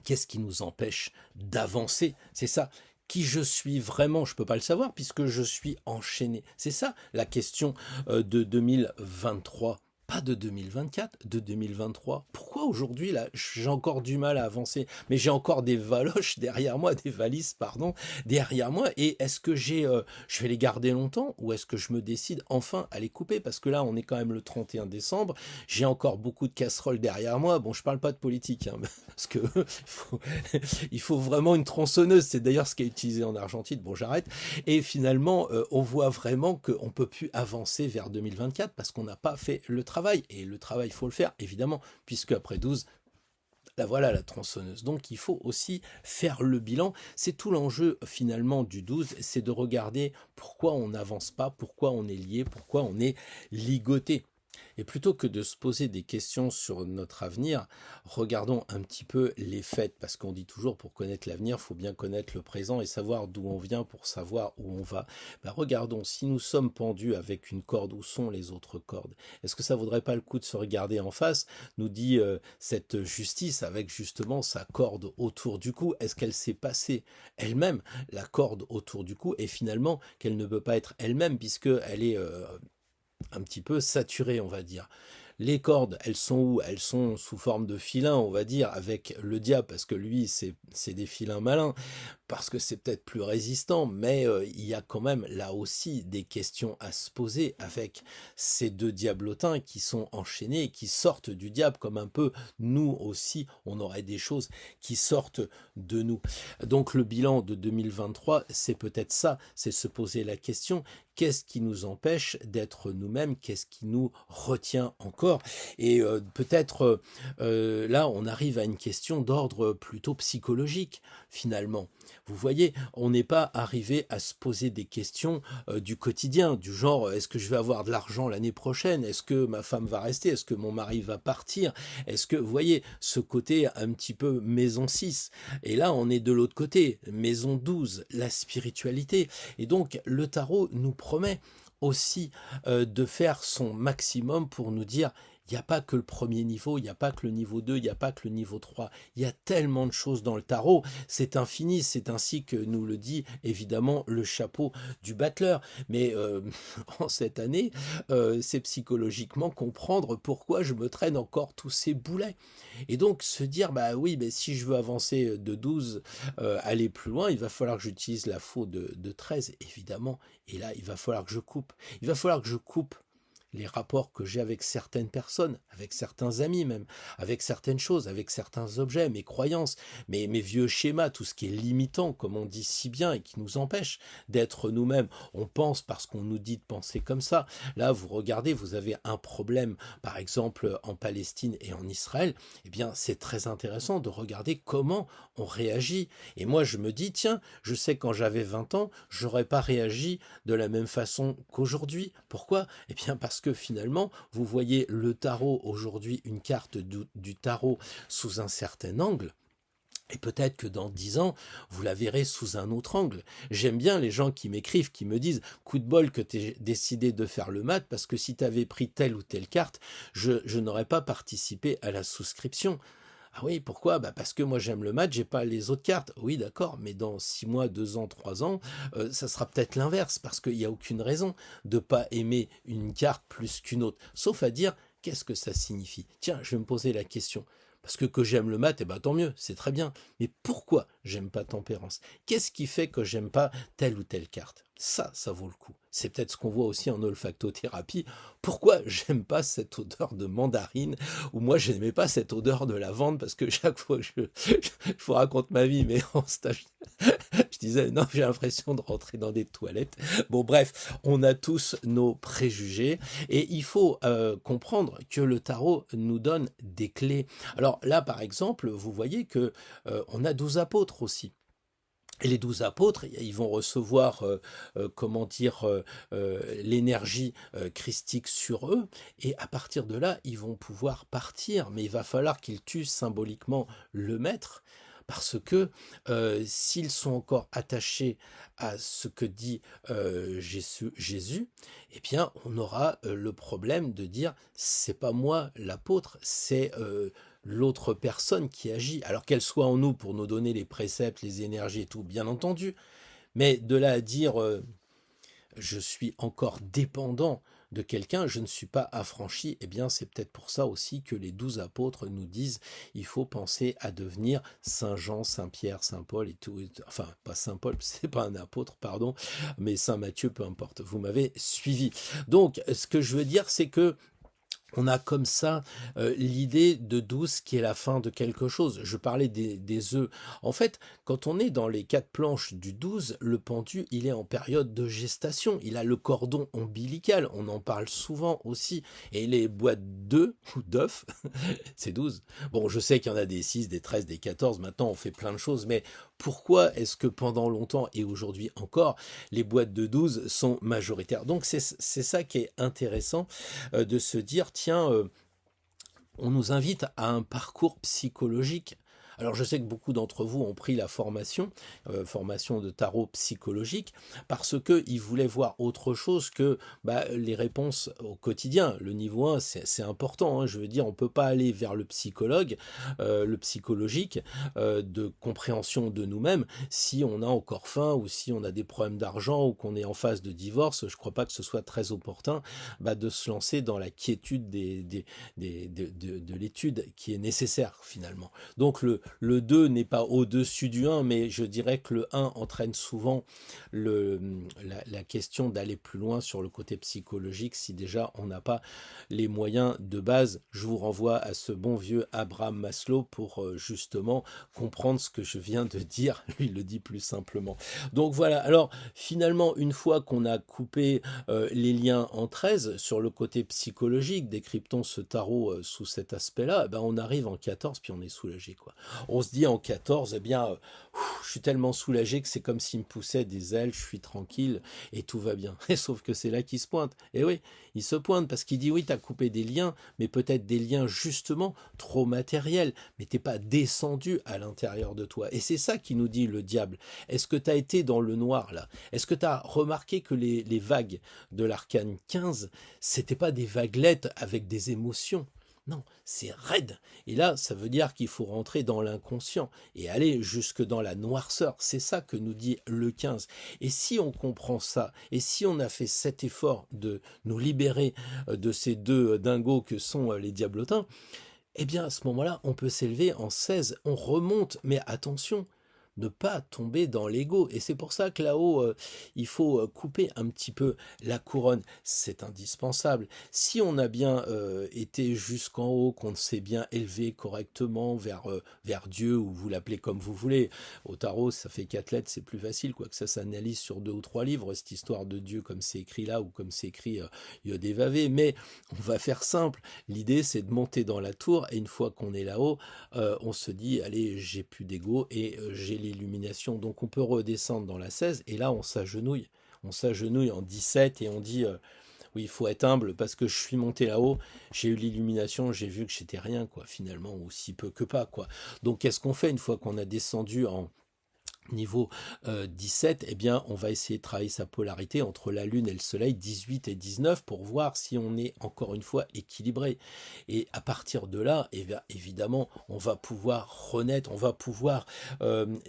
Speaker 1: qu'est-ce qui nous empêche d'avancer. C'est ça. Qui je suis vraiment, je ne peux pas le savoir puisque je suis enchaîné. C'est ça la question de 2023. Pas de 2024, de 2023. Pourquoi aujourd'hui, là, j'ai encore du mal à avancer, mais j'ai encore des valoches derrière moi, des valises, pardon, derrière moi, et est-ce que je vais les garder longtemps, ou est-ce que je me décide enfin à les couper, parce que là, on est quand même le 31 décembre, j'ai encore beaucoup de casseroles derrière moi, bon, je parle pas de politique, hein, parce que il faut vraiment une tronçonneuse, c'est d'ailleurs ce qui est utilisé en Argentine, bon, j'arrête, et finalement, on voit vraiment qu'on peut plus avancer vers 2024, parce qu'on n'a pas fait le travail. Et le travail, il faut le faire, évidemment, puisque après 12, là voilà la tronçonneuse. Donc il faut aussi faire le bilan. C'est tout l'enjeu finalement du 12, c'est de regarder pourquoi on n'avance pas, pourquoi on est lié, pourquoi on est ligoté. Et plutôt que de se poser des questions sur notre avenir, regardons un petit peu les fêtes, parce qu'on dit toujours pour connaître l'avenir, il faut bien connaître le présent et savoir d'où on vient pour savoir où on va. Regardons, si nous sommes pendus avec une corde, où sont les autres cordes? Est-ce que ça vaudrait pas le coup de se regarder en face? Nous dit cette justice avec justement sa corde autour du cou. Est-ce qu'elle s'est passée elle-même, la corde autour du cou, et finalement qu'elle ne peut pas être elle-même puisqu'elle est un petit peu saturée, on va dire. Les cordes, elles sont où? Elles sont sous forme de filins, on va dire, avec le diable, parce que lui, c'est des filins malins, parce que c'est peut-être plus résistant, mais il y a quand même là aussi des questions à se poser avec ces deux diablotins qui sont enchaînés, qui sortent du diable, comme un peu nous aussi, on aurait des choses qui sortent de nous. Donc le bilan de 2023, c'est peut-être ça, c'est se poser la question, qu'est-ce qui nous empêche d'être nous-mêmes? Qu'est-ce qui nous retient encore? Et peut-être là, on arrive à une question d'ordre plutôt psychologique, finalement. Vous voyez, on n'est pas arrivé à se poser des questions du quotidien, du genre, est-ce que je vais avoir de l'argent l'année prochaine? Est-ce que ma femme va rester? Est-ce que mon mari va partir? Est-ce que, vous voyez, ce côté un petit peu maison 6. Et là, on est de l'autre côté, maison 12, la spiritualité. Et donc, le tarot nous promet aussi de faire son maximum pour nous dire Il n'y a pas que le premier niveau, il n'y a pas que le niveau 2, il n'y a pas que le niveau 3. Il y a tellement de choses dans le tarot, c'est infini, c'est ainsi que nous le dit évidemment le chapeau du battleur. Mais en cette année, c'est psychologiquement comprendre pourquoi je me traîne encore tous ces boulets. Et donc se dire, bah oui, mais si je veux avancer de 12, aller plus loin, il va falloir que j'utilise la faux de 13, évidemment. Et là, il va falloir que je coupe. Il va falloir que je coupe les rapports que j'ai avec certaines personnes, avec certains amis même, avec certaines choses, avec certains objets, mes croyances, mes vieux schémas, tout ce qui est limitant, comme on dit si bien, et qui nous empêche d'être nous-mêmes. On pense parce qu'on nous dit de penser comme ça. Là, vous regardez, vous avez un problème, par exemple, en Palestine et en Israël, eh bien, c'est très intéressant de regarder comment on réagit. Et moi, je me dis, tiens, je sais quand j'avais 20 ans, j'aurais pas réagi de la même façon qu'aujourd'hui. Pourquoi? Eh bien, parce que finalement, vous voyez le tarot aujourd'hui, une carte du tarot sous un certain angle. Et peut-être que dans 10 ans, vous la verrez sous un autre angle. J'aime bien les gens qui m'écrivent, qui me disent « Coup de bol que tu aies décidé de faire le mat, parce que si tu avais pris telle ou telle carte, je n'aurais pas participé à la souscription. » Ah oui, pourquoi? Bah parce que moi j'aime le match, j'ai pas les autres cartes. Oui, d'accord, mais dans 6 mois, 2 ans, 3 ans, ça sera peut-être l'inverse, parce qu'il n'y a aucune raison de pas aimer une carte plus qu'une autre. Sauf à dire, qu'est-ce que ça signifie? Tiens, je vais me poser la question. Parce que j'aime le mat, eh ben tant mieux, c'est très bien. Mais pourquoi j'aime pas Tempérance? Qu'est-ce qui fait que j'aime pas telle ou telle carte? Ça vaut le coup. C'est peut-être ce qu'on voit aussi en olfactothérapie. Pourquoi j'aime pas cette odeur de mandarine, ou moi je n'aimais pas cette odeur de lavande, parce que chaque fois que je vous raconte ma vie, mais en stage, je disais non, j'ai l'impression de rentrer dans des toilettes. Bon bref, on a tous nos préjugés, et il faut comprendre que le tarot nous donne des clés. Alors là, par exemple, vous voyez que on a 12 apôtres aussi. Et les 12 apôtres, ils vont recevoir, comment dire, l'énergie christique sur eux, et à partir de là, ils vont pouvoir partir. Mais il va falloir qu'ils tuent symboliquement le maître, parce que s'ils sont encore attachés à ce que dit Jésus, eh bien, on aura le problème de dire, c'est pas moi l'apôtre, c'est l'autre personne qui agit, alors qu'elle soit en nous pour nous donner les préceptes, les énergies et tout, bien entendu, mais de là à dire je suis encore dépendant de quelqu'un, je ne suis pas affranchi, eh bien c'est peut-être pour ça aussi que les 12 apôtres nous disent il faut penser à devenir Saint Jean, Saint Pierre, Saint Paul et tout, enfin pas Saint Paul, c'est pas un apôtre, pardon, mais Saint Matthieu, peu importe, vous m'avez suivi. Donc ce que je veux dire, c'est que on a comme ça l'idée de 12 qui est la fin de quelque chose. Je parlais des œufs. En fait, quand on est dans les 4 planches du 12, le pendu, il est en période de gestation. Il a le cordon ombilical, on en parle souvent aussi. Et les boîtes d'œufs, ou d'œufs, c'est 12. Bon, je sais qu'il y en a des 6, des 13, des 14. Maintenant, on fait plein de choses. Mais pourquoi est-ce que pendant longtemps, et aujourd'hui encore, les boîtes de 12 sont majoritaires? Donc, c'est ça qui est intéressant de se dire, tiens, on nous invite à un parcours psychologique. Alors je sais que beaucoup d'entre vous ont pris la formation de tarot psychologique, parce qu'ils voulaient voir autre chose que les réponses au quotidien. Le niveau 1, c'est important, hein, je veux dire, on ne peut pas aller vers le psychologue, le psychologique, de compréhension de nous-mêmes, si on a encore faim, ou si on a des problèmes d'argent, ou qu'on est en phase de divorce. Je ne crois pas que ce soit très opportun de se lancer dans la quiétude de l'étude qui est nécessaire finalement. Donc le 2 n'est pas au-dessus du 1, mais je dirais que le 1 entraîne souvent la question d'aller plus loin sur le côté psychologique si déjà on n'a pas les moyens de base. Je vous renvoie à ce bon vieux Abraham Maslow pour justement comprendre ce que je viens de dire. Lui, il le dit plus simplement. Donc voilà, alors finalement, une fois qu'on a coupé les liens en 13 sur le côté psychologique, décryptons ce tarot sous cet aspect-là, on arrive en 14, puis on est soulagé, quoi. On se dit en 14, eh bien, je suis tellement soulagé que c'est comme s'il me poussait des ailes, je suis tranquille et tout va bien. Et sauf que c'est là qu'il se pointe. Et oui, il se pointe parce qu'il dit oui, tu as coupé des liens, mais peut-être des liens justement trop matériels, mais t'es pas descendu à l'intérieur de toi. Et c'est ça qui nous dit le diable. Est-ce que tu as été dans le noir là? Est-ce que tu as remarqué que les vagues de l'arcane 15, c'était pas des vaguelettes avec des émotions? Non, c'est raide. Et là, ça veut dire qu'il faut rentrer dans l'inconscient et aller jusque dans la noirceur. C'est ça que nous dit le 15. Et si on comprend ça, et si on a fait cet effort de nous libérer de ces deux dingos que sont les diablotins, eh bien, à ce moment-là, on peut s'élever en 16, on remonte, mais attention, ne pas tomber dans l'ego. Et c'est pour ça que là-haut, il faut couper un petit peu la couronne. C'est indispensable. Si on a bien été jusqu'en haut, qu'on s'est bien élevé correctement vers Dieu, ou vous l'appelez comme vous voulez, au tarot, ça fait 4 lettres, c'est plus facile, quoi que ça s'analyse sur 2 ou 3 livres, cette histoire de Dieu, comme c'est écrit là, ou comme c'est écrit Yod et Vavé. Mais on va faire simple. L'idée, c'est de monter dans la tour, et une fois qu'on est là-haut, on se dit, allez, j'ai plus d'ego et j'ai l'illumination. Donc on peut redescendre dans la 16, et là on s'agenouille. On s'agenouille en 17 et on dit, oui, il faut être humble parce que je suis monté là-haut, j'ai eu l'illumination, j'ai vu que j'étais rien, quoi, finalement, ou si peu que pas, quoi. Donc qu'est-ce qu'on fait une fois qu'on a descendu en niveau 17, eh bien, on va essayer de travailler sa polarité entre la Lune et le Soleil, 18 et 19, pour voir si on est encore une fois équilibré. Et à partir de là, eh bien, évidemment, on va pouvoir renaître, on va pouvoir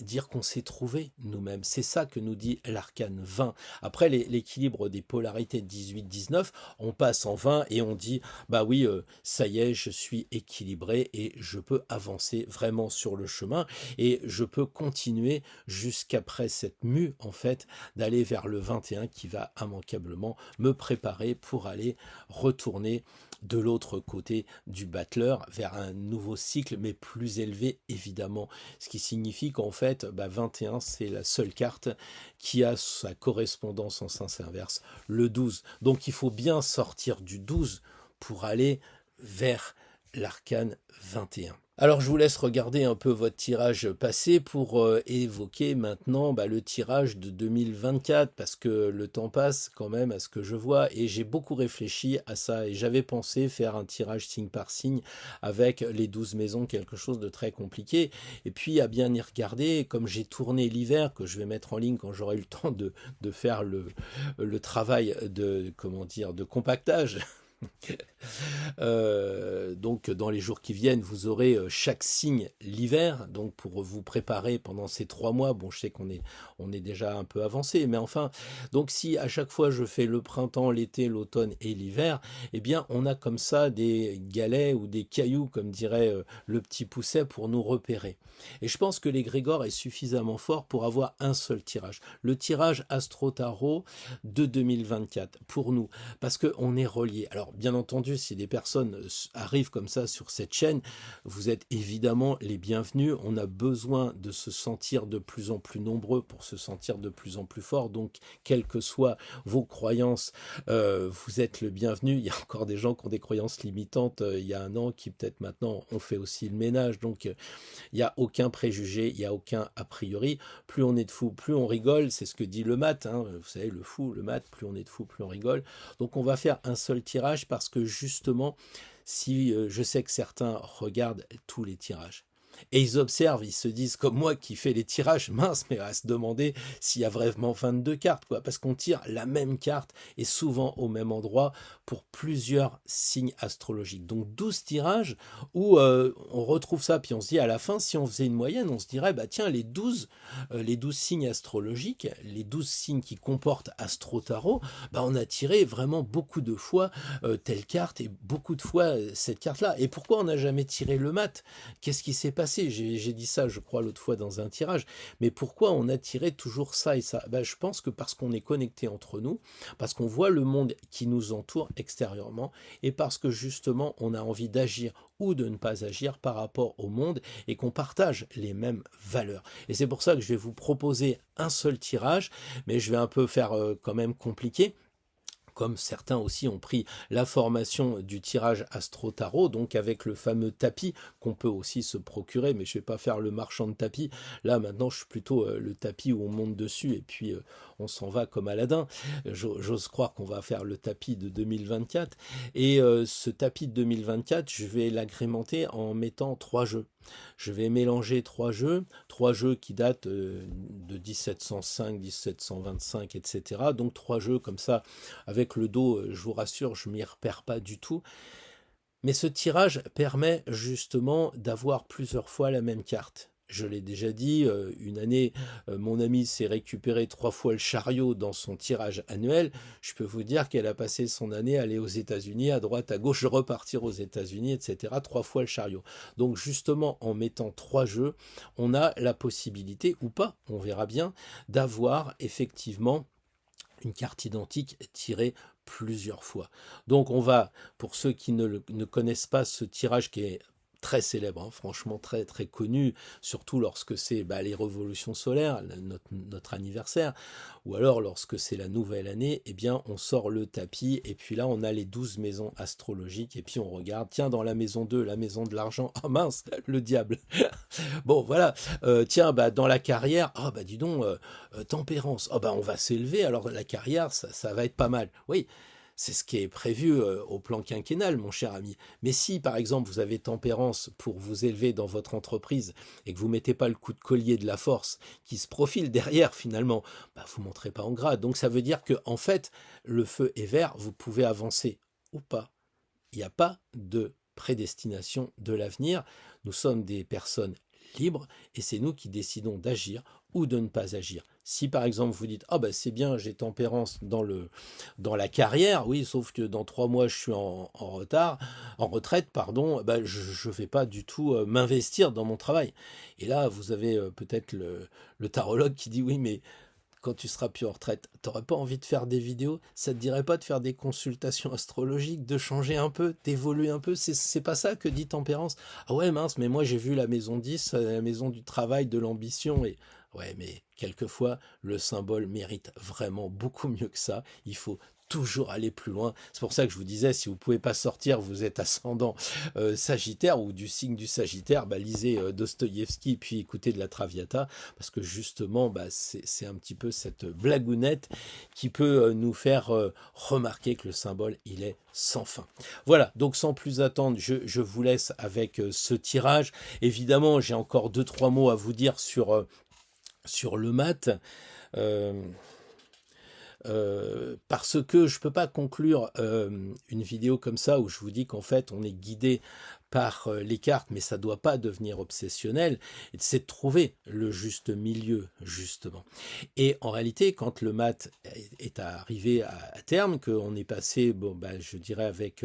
Speaker 1: dire qu'on s'est trouvé nous-mêmes. C'est ça que nous dit l'arcane 20. Après l'équilibre des polarités 18-19, on passe en 20 et on dit, bah oui, ça y est, je suis équilibré et je peux avancer vraiment sur le chemin et je peux continuer jusqu'après cette mue, en fait, d'aller vers le 21 qui va immanquablement me préparer pour aller retourner de l'autre côté du battleur vers un nouveau cycle, mais plus élevé, évidemment. Ce qui signifie qu'en fait, 21, c'est la seule carte qui a sa correspondance en sens inverse, le 12. Donc il faut bien sortir du 12 pour aller vers l'arcane 21. Alors je vous laisse regarder un peu votre tirage passé pour évoquer maintenant le tirage de 2024 parce que le temps passe quand même à ce que je vois et j'ai beaucoup réfléchi à ça et j'avais pensé faire un tirage signe par signe avec les 12 maisons, quelque chose de très compliqué et puis à bien y regarder, comme j'ai tourné l'hiver que je vais mettre en ligne quand j'aurai eu le temps de faire le travail de, comment dire, de compactage. Donc dans les jours qui viennent, vous aurez chaque signe l'hiver, donc pour vous préparer pendant ces 3 mois. Bon, je sais on est déjà un peu avancé, mais enfin, donc si à chaque fois je fais le printemps, l'été, l'automne et l'hiver, eh bien on a comme ça des galets ou des cailloux, comme dirait le petit Pousset, pour nous repérer. Et je pense que l'égrégore est suffisamment fort pour avoir un seul tirage. Le tirage Astro Tarot de 2024 pour nous, parce qu'on est reliés. Alors bien entendu, si des personnes arrivent comme ça sur cette chaîne, vous êtes évidemment les bienvenus. On a besoin de se sentir de plus en plus nombreux pour se sentir de plus en plus fort. Donc, quelles que soient vos croyances, vous êtes le bienvenu. Il y a encore des gens qui ont des croyances limitantes il y a un an qui peut-être maintenant ont fait aussi le ménage. Donc, il n'y a aucun préjugé, il n'y a aucun a priori. Plus on est de fous, plus on rigole. C'est ce que dit le mat. Hein. Vous savez, le fou, le mat, plus on est de fous, plus on rigole. Donc, on va faire un seul tirage parce que justement, si je sais que certains regardent tous les tirages. Et ils observent, ils se disent comme moi qui fait les tirages, mince, mais à se demander s'il y a vraiment 22 cartes, quoi, parce qu'on tire la même carte et souvent au même endroit pour plusieurs signes astrologiques. Donc 12 tirages où on retrouve ça, puis on se dit à la fin, si on faisait une moyenne, on se dirait, bah tiens, les 12 signes astrologiques, les 12 signes qui comportent Astro Tarot, bah on a tiré vraiment beaucoup de fois telle carte et beaucoup de fois cette carte-là. Et pourquoi on n'a jamais tiré le mat? Qu'est-ce qui s'est passé? J'ai dit ça, je crois, l'autre fois dans un tirage. Mais pourquoi on a tiré toujours ça et ça? Je pense que parce qu'on est connecté entre nous, parce qu'on voit le monde qui nous entoure extérieurement, et parce que justement, on a envie d'agir ou de ne pas agir par rapport au monde, et qu'on partage les mêmes valeurs. Et c'est pour ça que je vais vous proposer un seul tirage, mais je vais un peu faire quand même compliqué, comme certains aussi ont pris la formation du tirage Astro Tarot, donc avec le fameux tapis qu'on peut aussi se procurer, mais je ne vais pas faire le marchand de tapis. Là, maintenant, je suis plutôt le tapis où on monte dessus et puis on s'en va comme Aladdin. J'ose croire qu'on va faire le tapis de 2024. Et ce tapis de 2024, je vais l'agrémenter en mettant 3 jeux. Je vais mélanger 3 jeux qui datent de 1705, 1725, etc. Donc 3 jeux comme ça, avec le dos, je vous rassure, je m'y repère pas du tout. Mais ce tirage permet justement d'avoir plusieurs fois la même carte. Je l'ai déjà dit, une année, mon amie s'est récupéré 3 fois le chariot dans son tirage annuel. Je peux vous dire qu'elle a passé son année à aller aux États-Unis, à droite, à gauche, repartir aux États-Unis, etc. 3 fois le chariot. Donc justement, en mettant 3 jeux, on a la possibilité, ou pas, on verra bien, d'avoir effectivement une carte identique tirée plusieurs fois. Donc on va, pour ceux qui ne connaissent pas ce tirage qui est très célèbre, hein, franchement très très connu, surtout lorsque c'est les révolutions solaires, notre anniversaire, ou alors lorsque c'est la nouvelle année, eh bien on sort le tapis, et puis là on a les 12 maisons astrologiques, et puis on regarde, tiens, dans la maison 2, la maison de l'argent, ah mince, le diable. Bon, voilà. Tiens, dans la carrière, ah dis donc, tempérance, on va s'élever, alors la carrière, ça va être pas mal. Oui, c'est ce qui est prévu au plan quinquennal, mon cher ami. Mais si, par exemple, vous avez tempérance pour vous élever dans votre entreprise et que vous mettez pas le coup de collier de la force qui se profile derrière, finalement, vous monterez pas en grade. Donc ça veut dire que, en fait, le feu est vert, vous pouvez avancer ou pas. Il n'y a pas de prédestination de l'avenir. Nous sommes des personnes libres et c'est nous qui décidons d'agir ou de ne pas agir. Si par exemple vous dites c'est bien, j'ai tempérance dans la carrière, oui, sauf que dans 3 mois je suis en retard, en retraite, pardon, je ne vais pas du tout m'investir dans mon travail. Et là vous avez peut-être le tarologue qui dit oui, mais quand tu seras plus en retraite, t'aurais pas envie de faire des vidéos? Ça te dirait pas de faire des consultations astrologiques, de changer un peu, d'évoluer un peu? C'est pas ça que dit Tempérance? Ah ouais, mince, mais moi j'ai vu la maison 10, la maison du travail, de l'ambition, et ouais, mais quelquefois le symbole mérite vraiment beaucoup mieux que ça. Il faut toujours aller plus loin. C'est pour ça que je vous disais, si vous pouvez pas sortir, vous êtes ascendant Sagittaire ou du signe du Sagittaire, lisez Dostoïevski puis écoutez de la Traviata, parce que justement, c'est un petit peu cette blagounette qui peut nous faire remarquer que le symbole, il est sans fin. Voilà, donc sans plus attendre, je vous laisse avec ce tirage. Évidemment, j'ai encore 2-3 mots à vous dire sur le mat. Parce que je ne peux pas conclure une vidéo comme ça où je vous dis qu'en fait on est guidé par les cartes, mais ça ne doit pas devenir obsessionnel, c'est de trouver le juste milieu, justement. Et en réalité, quand le mat est arrivé à terme, qu'on est passé, je dirais avec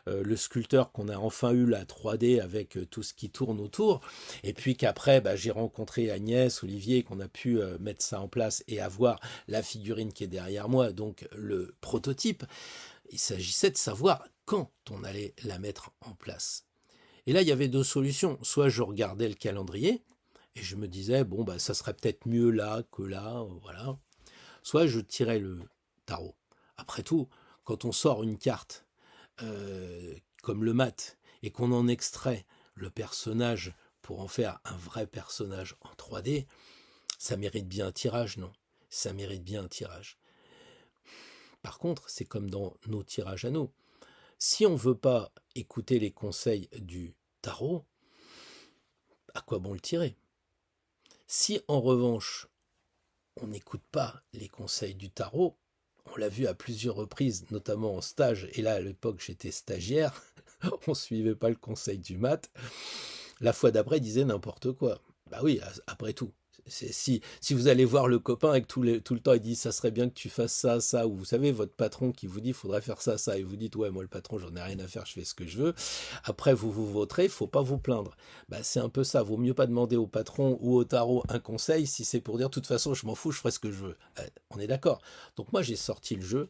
Speaker 1: le sculpteur, qu'on a enfin eu la 3D avec tout ce qui tourne autour, et puis qu'après, j'ai rencontré Agnès, Olivier, qu'on a pu mettre ça en place et avoir la figurine qui est derrière moi, donc le prototype, il s'agissait de savoir quand on allait la mettre en place. Et là, il y avait 2 solutions. Soit je regardais le calendrier et je me disais, ça serait peut-être mieux là que là, voilà. Soit je tirais le tarot. Après tout, quand on sort une carte comme le mat et qu'on en extrait le personnage pour en faire un vrai personnage en 3D, ça mérite bien un tirage, non? Ça mérite bien un tirage. Par contre, c'est comme dans nos tirages à nous. Si on ne veut pas écouter les conseils du tarot, à quoi bon le tirer? Si en revanche, on n'écoute pas les conseils du tarot, on l'a vu à plusieurs reprises, notamment en stage, et là à l'époque j'étais stagiaire, on ne suivait pas le conseil du mat, la fois d'après il disait n'importe quoi. Oui, après tout. Si vous allez voir le copain et que tout le temps il dit ça serait bien que tu fasses ça, ça, ou vous savez votre patron qui vous dit faudrait faire ça, ça, et vous dites ouais moi le patron j'en ai rien à faire, je fais ce que je veux, après vous voterez, faut pas vous plaindre. C'est un peu ça, vaut mieux pas demander au patron ou au tarot un conseil si c'est pour dire de toute façon je m'en fous, je ferai ce que je veux. On est d'accord. Donc moi j'ai sorti le jeu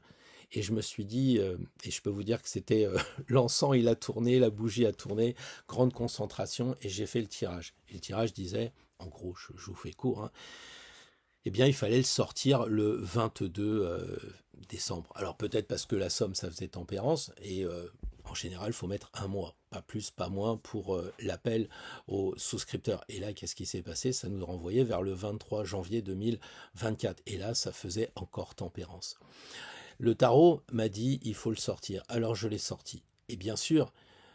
Speaker 1: et je me suis dit, et je peux vous dire que c'était l'encens il a tourné, la bougie a tourné, grande concentration, et j'ai fait le tirage. Et le tirage disait, en gros, je vous fais court, eh bien, il fallait le sortir le 22 décembre. Alors peut-être parce que la somme, ça faisait tempérance, et en général, il faut mettre 1 mois, pas plus, pas moins, pour l'appel aux souscripteurs. Et là, qu'est-ce qui s'est passé? Ça nous renvoyait vers le 23 janvier 2024. Et là, ça faisait encore tempérance. Le tarot m'a dit, il faut le sortir. Alors je l'ai sorti. Et bien sûr,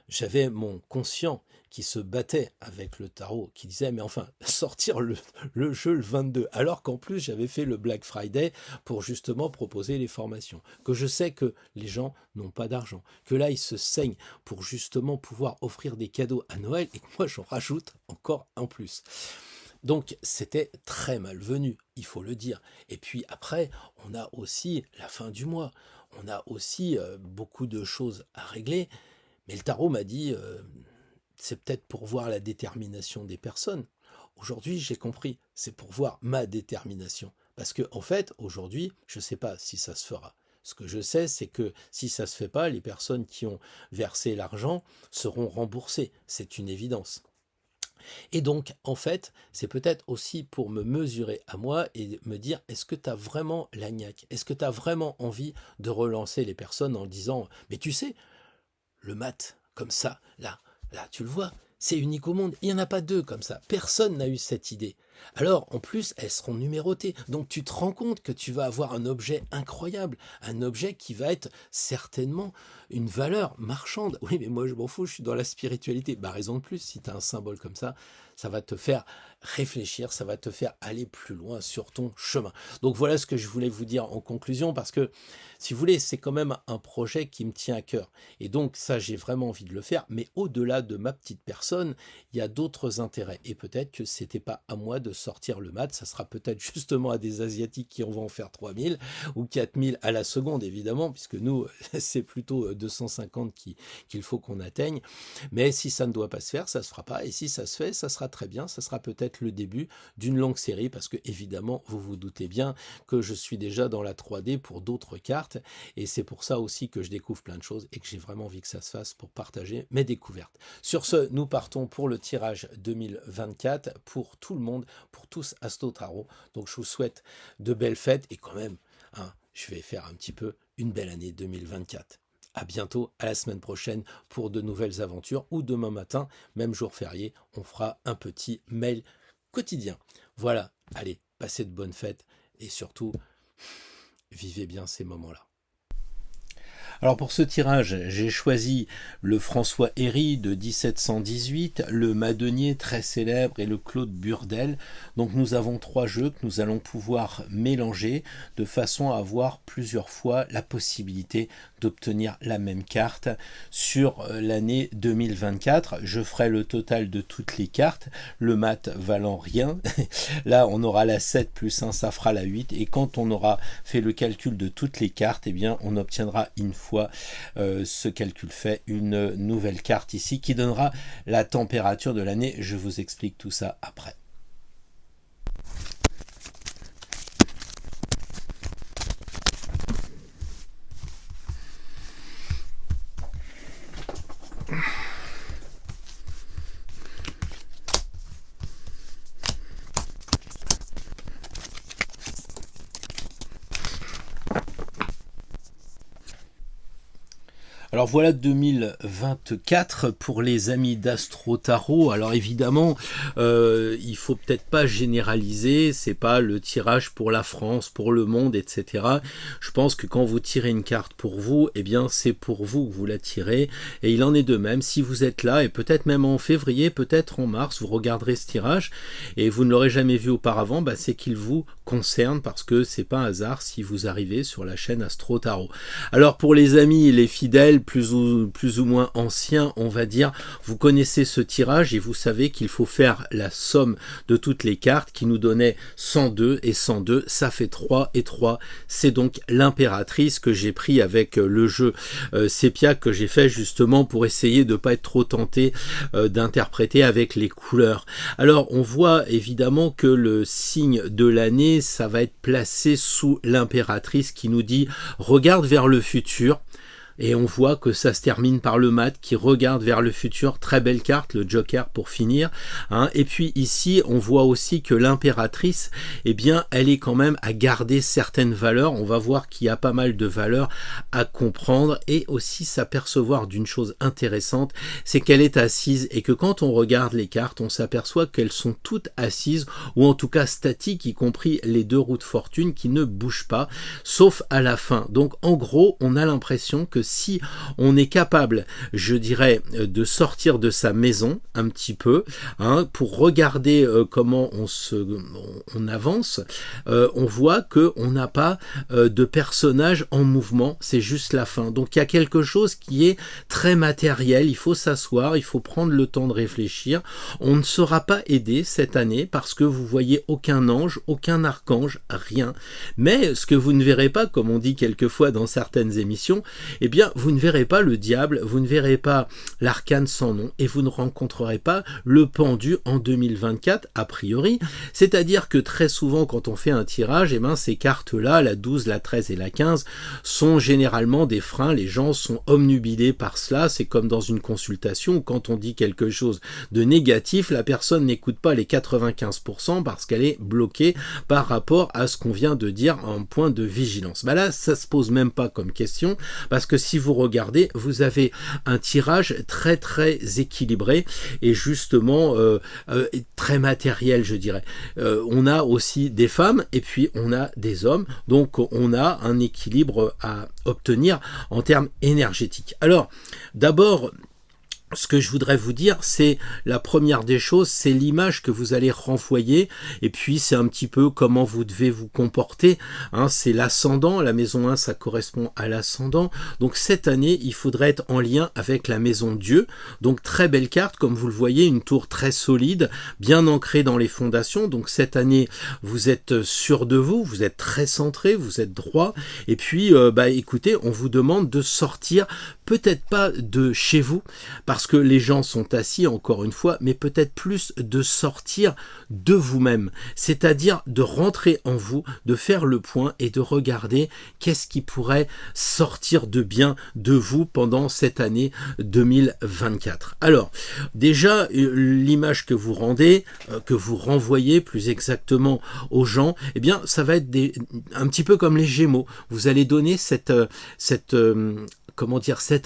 Speaker 1: j'avais mon conscient qui se battait avec le tarot, qui disait, mais enfin, sortir le jeu le 22, alors qu'en plus j'avais fait le Black Friday pour justement proposer les formations, que je sais que les gens n'ont pas d'argent, que là ils se saignent pour justement pouvoir offrir des cadeaux à Noël, et que moi j'en rajoute encore en plus. Donc c'était très malvenu, il faut le dire. Et puis après, on a aussi la fin du mois, on a aussi beaucoup de choses à régler, mais le tarot m'a dit, c'est peut-être pour voir la détermination des personnes. Aujourd'hui, j'ai compris, c'est pour voir ma détermination. Parce que, en fait, aujourd'hui, je ne sais pas si ça se fera. Ce que je sais, c'est que si ça ne se fait pas, les personnes qui ont versé l'argent seront remboursées. C'est une évidence. Et donc, en fait, c'est peut-être aussi pour me mesurer à moi et me dire, est-ce que tu as vraiment la niaque? Est-ce que tu as vraiment envie de relancer les personnes en disant, mais tu sais, le mat, comme ça, là, tu le vois, c'est unique au monde. Il n'y en a pas deux comme ça. Personne n'a eu cette idée. Alors, en plus, elles seront numérotées. Donc, tu te rends compte que tu vas avoir un objet incroyable, un objet qui va être certainement une valeur marchande. Oui, mais moi, je m'en fous, je suis dans la spiritualité. Bah, raison de plus, si tu as un symbole comme ça va te faire réfléchir, ça va te faire aller plus loin sur ton chemin. Donc, voilà ce que je voulais vous dire en conclusion, parce que, si vous voulez, c'est quand même un projet qui me tient à cœur. Et donc, ça, j'ai vraiment envie de le faire. Mais au-delà de ma petite personne, il y a d'autres intérêts. Et peut-être que c'était pas à moi de sortir le mat, ça sera peut-être justement à des Asiatiques qui en vont en faire 3000 ou 4000 à la seconde, évidemment, puisque nous, c'est plutôt 250 qu'il faut qu'on atteigne. Mais si ça ne doit pas se faire, ça ne se fera pas. Et si ça se fait, ça sera très bien. Ça sera peut-être le début d'une longue série, parce que, évidemment, vous vous doutez bien que je suis déjà dans la 3D pour d'autres cartes. Et c'est pour ça aussi que je découvre plein de choses et que j'ai vraiment envie que ça se fasse pour partager mes découvertes. Sur ce, nous partons pour le tirage 2024 pour tout le monde, pour tous Astro Tarot. Donc je vous souhaite de belles fêtes et quand même, je vais faire un petit peu une belle année 2024. À bientôt, à la semaine prochaine pour de nouvelles aventures, ou demain matin, même jour férié, on fera un petit mail quotidien. Voilà, allez, passez de bonnes fêtes et surtout, vivez bien ces moments-là. Alors pour ce tirage, j'ai choisi le François Héry de 1718, le Madenier très célèbre et le Claude Burdel. Donc nous avons 3 jeux que nous allons pouvoir mélanger de façon à avoir plusieurs fois la possibilité d'obtenir la même carte sur l'année 2024. Je ferai le total de toutes les cartes, le mat valant rien. Là on aura la 7 plus 1, ça fera la 8. Et quand on aura fait le calcul de toutes les cartes, eh bien on obtiendra une fois ce calcul fait une nouvelle carte ici qui donnera la température de l'année. Je vous explique tout ça après. Alors voilà 2024 pour les amis d'Astro Tarot. Alors évidemment, il faut peut-être pas généraliser, c'est pas le tirage pour la France, pour le monde, etc. Je pense que quand vous tirez une carte pour vous, eh bien c'est pour vous que vous la tirez. Et il en est de même, si vous êtes là, et peut-être même en février, peut-être en mars, vous regarderez ce tirage, et vous ne l'aurez jamais vu auparavant, bah, c'est qu'il vous concerne, parce que c'est pas un hasard si vous arrivez sur la chaîne Astro Tarot. Alors pour les amis et les fidèles, plus ou moins anciens, on va dire, vous connaissez ce tirage et vous savez qu'il faut faire la somme de toutes les cartes qui nous donnait 102 et 102, ça fait 3 et 3, c'est donc l'impératrice que j'ai pris avec le jeu Sepia que j'ai fait justement pour essayer de ne pas être trop tenté d'interpréter avec les couleurs. Alors on voit évidemment que le signe de l'année, ça va être placé sous l'impératrice qui nous dit regarde vers le futur. Et on voit que ça se termine par le mat qui regarde vers le futur. Très belle carte, le Joker pour finir. Et puis ici, on voit aussi que l'impératrice, eh bien, elle est quand même à garder certaines valeurs. On va voir qu'il y a pas mal de valeurs à comprendre et aussi s'apercevoir d'une chose intéressante, c'est qu'elle est assise et que quand on regarde les cartes, on s'aperçoit qu'elles sont toutes assises ou en tout cas statiques, y compris les 2 roues de fortune qui ne bougent pas, sauf à la fin. Donc en gros, on a l'impression que si on est capable, je dirais, de sortir de sa maison un petit peu, hein, pour regarder comment on avance, on voit qu'on n'a pas de personnage en mouvement, c'est juste la fin. Donc il y a quelque chose qui est très matériel, il faut s'asseoir, il faut prendre le temps de réfléchir. On ne sera pas aidé cette année parce que vous voyez aucun ange, aucun archange, rien. Mais ce que vous ne verrez pas, comme on dit quelquefois dans certaines émissions, eh bien vous ne verrez pas le diable, vous ne verrez pas l'arcane sans nom et vous ne rencontrerez pas le pendu en 2024 a priori. C'est-à-dire que très souvent quand on fait un tirage, eh bien, ces cartes-là, la 12, la 13 et la 15, sont généralement des freins. Les gens sont omnubilés par cela. C'est comme dans une consultation où quand on dit quelque chose de négatif, la personne n'écoute pas les 95% parce qu'elle est bloquée par rapport à ce qu'on vient de dire en point de vigilance. Là, ça se pose même pas comme question parce que si vous regardez, vous avez un tirage très très équilibré et justement très matériel, je dirais. On a aussi des femmes et puis on a des hommes, donc on a un équilibre à obtenir en termes énergétiques. Alors, d'abord, ce que je voudrais vous dire, c'est la première des choses, c'est l'image que vous allez renvoyer, et puis c'est un petit peu comment vous devez vous comporter, hein, c'est l'ascendant, la maison 1 ça correspond à l'ascendant, donc cette année il faudrait être en lien avec la maison Dieu, donc très belle carte, comme vous le voyez, une tour très solide, bien ancrée dans les fondations, donc cette année vous êtes sûr de vous, vous êtes très centré, vous êtes droit, et puis écoutez, on vous demande de sortir, peut-être pas de chez vous, parce que les gens sont assis, encore une fois, mais peut-être plus de sortir de vous-même, c'est-à-dire de rentrer en vous, de faire le point et de regarder qu'est-ce qui pourrait sortir de bien de vous pendant cette année 2024. Alors, déjà, l'image que vous rendez, que vous renvoyez plus exactement aux gens, eh bien, ça va être un petit peu comme les Gémeaux. Vous allez donner cette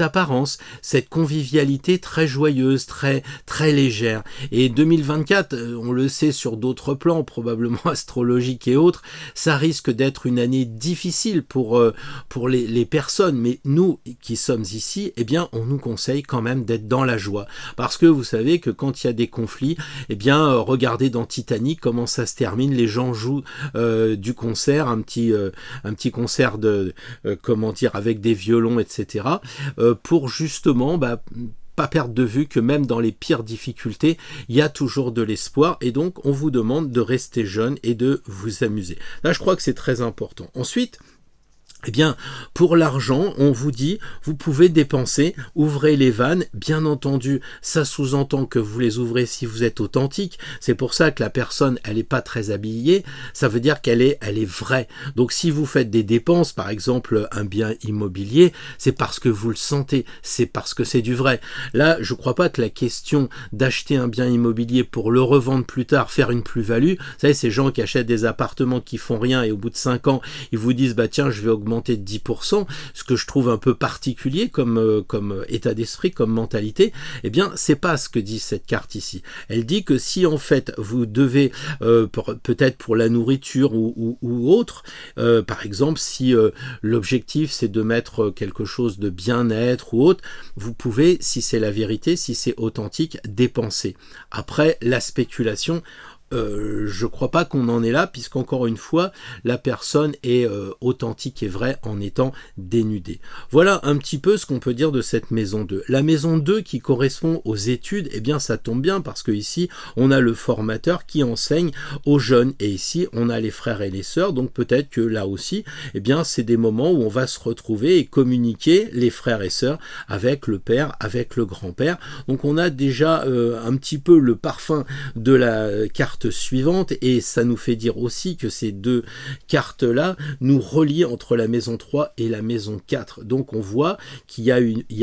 Speaker 1: apparence, cette convivialité très joyeuse, très très légère. Et 2024, on le sait sur d'autres plans, probablement astrologiques et autres, ça risque d'être une année difficile pour les personnes. Mais nous qui sommes ici, eh bien, on nous conseille quand même d'être dans la joie. Parce que vous savez que quand il y a des conflits, eh bien, regardez dans Titanic comment ça se termine. Les gens jouent du concert, un petit concert avec des violons, etc. Pour justement pas perdre de vue que même dans les pires difficultés, il y a toujours de l'espoir et donc on vous demande de rester jeune et de vous amuser. Là, je crois que c'est très important. Ensuite, eh bien, pour l'argent, on vous dit, vous pouvez dépenser, ouvrez les vannes. Bien entendu, ça sous-entend que vous les ouvrez si vous êtes authentique. C'est pour ça que la personne, elle n'est pas très habillée. Ça veut dire qu'elle est vraie. Donc, si vous faites des dépenses, par exemple, un bien immobilier, c'est parce que vous le sentez. C'est parce que c'est du vrai. Là, je ne crois pas que la question d'acheter un bien immobilier pour le revendre plus tard, faire une plus-value, vous savez, ces gens qui achètent des appartements qui font rien et au bout de 5 ans, ils vous disent, tiens, je vais augmenter de 10%, ce que je trouve un peu particulier comme état d'esprit, comme mentalité, eh bien, c'est pas ce que dit cette carte ici. Elle dit que si en fait vous devez, peut-être pour la nourriture ou autre, par exemple, si l'objectif c'est de mettre quelque chose de bien-être ou autre, vous pouvez, si c'est la vérité, si c'est authentique, dépenser. Après, la spéculation, je crois pas qu'on en est là, puisqu'encore une fois, la personne est authentique et vraie en étant dénudée. Voilà un petit peu ce qu'on peut dire de cette maison 2. La maison 2 qui correspond aux études, eh bien ça tombe bien parce que ici, on a le formateur qui enseigne aux jeunes et ici, on a les frères et les sœurs, donc peut-être que là aussi, eh bien c'est des moments où on va se retrouver et communiquer les frères et sœurs avec le père, avec le grand-père. Donc on a déjà un petit peu le parfum de la carte suivante et ça nous fait dire aussi que ces deux cartes là nous relient entre la maison 3 et la maison 4. Donc on voit qu'il y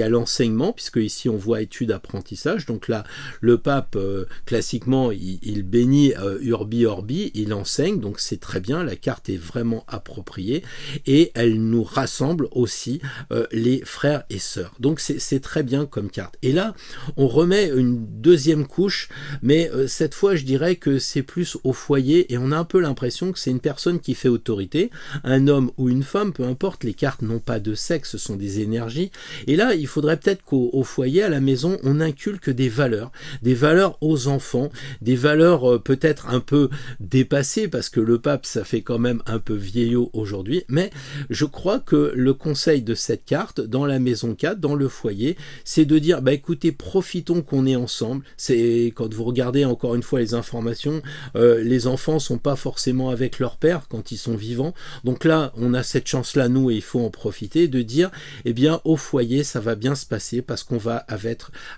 Speaker 1: a l'enseignement, puisque ici on voit études apprentissage. Donc là le pape classiquement il bénit Urbi Orbi, il enseigne, donc c'est très bien, la carte est vraiment appropriée et elle nous rassemble aussi les frères et sœurs. Donc c'est très bien comme carte. Et là on remet une deuxième couche, mais cette fois je dirais que c'est plus au foyer et on a un peu l'impression que c'est une personne qui fait autorité, un homme ou une femme, peu importe, les cartes n'ont pas de sexe, ce sont des énergies. Et là, il faudrait peut-être qu'au foyer, à la maison, on inculque des valeurs aux enfants, des valeurs peut-être un peu dépassées, parce que le pape, ça fait quand même un peu vieillot aujourd'hui, mais je crois que le conseil de cette carte, dans la maison 4, dans le foyer, c'est de dire, bah écoutez, profitons qu'on est ensemble. C'est quand vous regardez encore une fois les informations, les enfants sont pas forcément avec leur père quand ils sont vivants. Donc là, on a cette chance-là, nous, et il faut en profiter, de dire, eh bien, au foyer, ça va bien se passer parce qu'on va,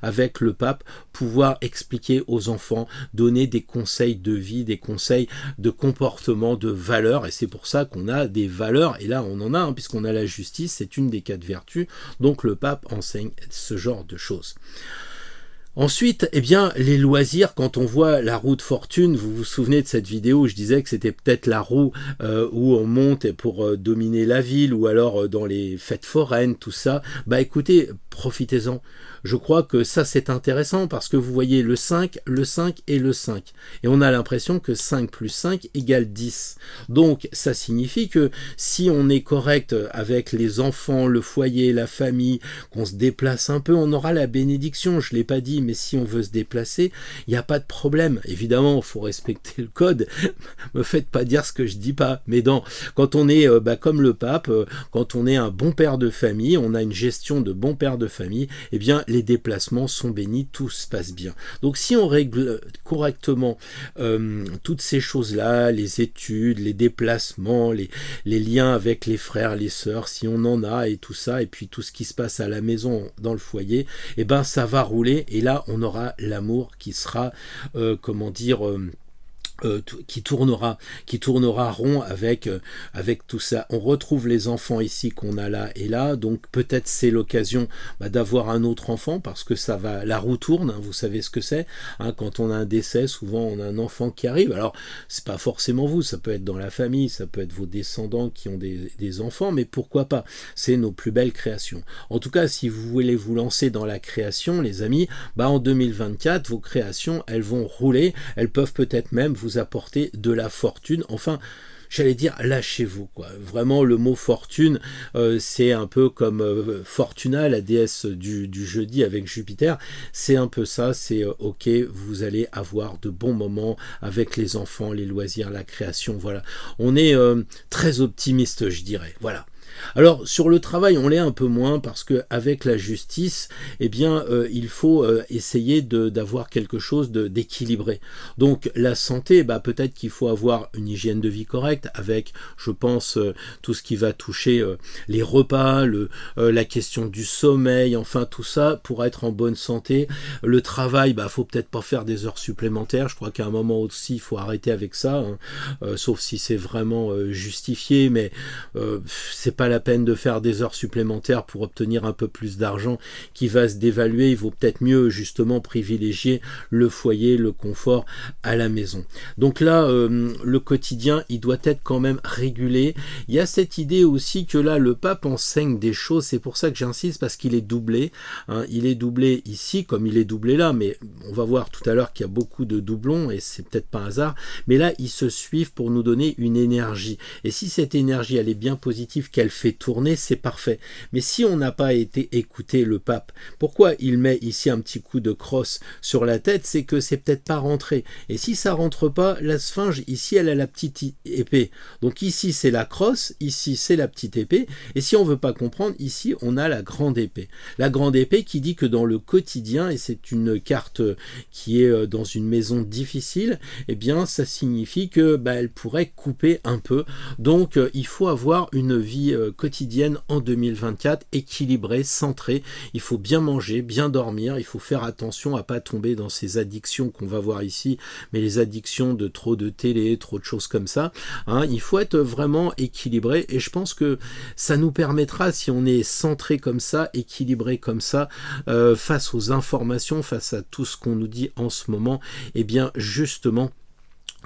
Speaker 1: avec le pape, pouvoir expliquer aux enfants, donner des conseils de vie, des conseils de comportement, de valeurs, et c'est pour ça qu'on a des valeurs, et là, on en a, hein, puisqu'on a la justice, c'est une des 4 vertus, donc le pape enseigne ce genre de choses. Ensuite, eh bien, les loisirs, quand on voit la roue de fortune, vous vous souvenez de cette vidéo où je disais que c'était peut-être la roue où on monte pour dominer la ville, ou alors dans les fêtes foraines, tout ça. Bah écoutez, profitez-en. Je crois que ça c'est intéressant parce que vous voyez le 5 et le 5. Et on a l'impression que 5 plus 5 égale 10. Donc ça signifie que si on est correct avec les enfants, le foyer, la famille, qu'on se déplace un peu, on aura la bénédiction, je ne l'ai pas dit, mais si on veut se déplacer, il n'y a pas de problème. Évidemment, il faut respecter le code. Me faites pas dire ce que je dis pas. Mais quand on est comme le pape, quand on est un bon père de famille, on a une gestion de bon père de famille, eh bien les déplacements sont bénis, tout se passe bien. Donc si on règle correctement toutes ces choses-là, les études, les déplacements, les liens avec les frères, les sœurs, si on en a, et tout ça, et puis tout ce qui se passe à la maison, dans le foyer, eh ben ça va rouler, et là on aura l'amour qui sera, qui tournera rond avec tout ça. On retrouve les enfants ici qu'on a là et là, donc peut-être c'est l'occasion d'avoir un autre enfant, parce que ça va, la roue tourne, hein, vous savez ce que c'est, hein, quand on a un décès, souvent on a un enfant qui arrive. Alors c'est pas forcément vous, ça peut être dans la famille, ça peut être vos descendants qui ont des enfants, mais pourquoi pas, c'est nos plus belles créations. En tout cas, si vous voulez vous lancer dans la création, les amis, en 2024, vos créations, elles vont rouler, elles peuvent peut-être même vous apporter de la fortune. Enfin, j'allais dire, lâchez-vous, quoi. Vraiment, le mot fortune, c'est un peu comme Fortuna, la déesse du jeudi avec Jupiter. C'est un peu ça, c'est ok, vous allez avoir de bons moments avec les enfants, les loisirs, la création, voilà. On est très optimiste, je dirais, voilà. Alors sur le travail, on l'est un peu moins, parce que avec la justice, eh bien il faut essayer d'avoir quelque chose d'équilibré. Donc la santé, peut-être qu'il faut avoir une hygiène de vie correcte, avec, je pense, tout ce qui va toucher les repas, la question du sommeil, enfin tout ça pour être en bonne santé. Le travail, faut peut-être pas faire des heures supplémentaires. Je crois qu'à un moment aussi, il faut arrêter avec ça, hein, sauf si c'est vraiment justifié, mais c'est pas la peine de faire des heures supplémentaires pour obtenir un peu plus d'argent qui va se dévaluer. Il vaut peut-être mieux justement privilégier le foyer, le confort à la maison. Donc là, le quotidien, il doit être quand même régulé. Il y a cette idée aussi que là, le pape enseigne des choses, c'est pour ça que j'insiste, parce qu'il est doublé, hein. Il est doublé ici comme il est doublé là, mais on va voir tout à l'heure qu'il y a beaucoup de doublons, et c'est peut-être pas un hasard, mais là, ils se suivent pour nous donner une énergie. Et si cette énergie, elle est bien positive, qu'elle fait tourner, c'est parfait. Mais si on n'a pas été écouter le pape, pourquoi il met ici un petit coup de crosse sur la tête? C'est que c'est peut-être pas rentré. Et si ça rentre pas, la sphinge, ici, elle a la petite épée. Donc ici, c'est la crosse, ici, c'est la petite épée. Et si on veut pas comprendre, ici, on a la grande épée. La grande épée qui dit que dans le quotidien, et c'est une carte qui est dans une maison difficile, eh bien, ça signifie que elle pourrait couper un peu. Donc, il faut avoir une vie quotidienne en 2024, équilibrée, centrée. Il faut bien manger, bien dormir. Il faut faire attention à pas tomber dans ces addictions qu'on va voir ici, mais les addictions de trop de télé, trop de choses comme ça, hein. Il faut être vraiment équilibré, et je pense que ça nous permettra, si on est centré comme ça, équilibré comme ça, face aux informations, face à tout ce qu'on nous dit en ce moment, eh bien justement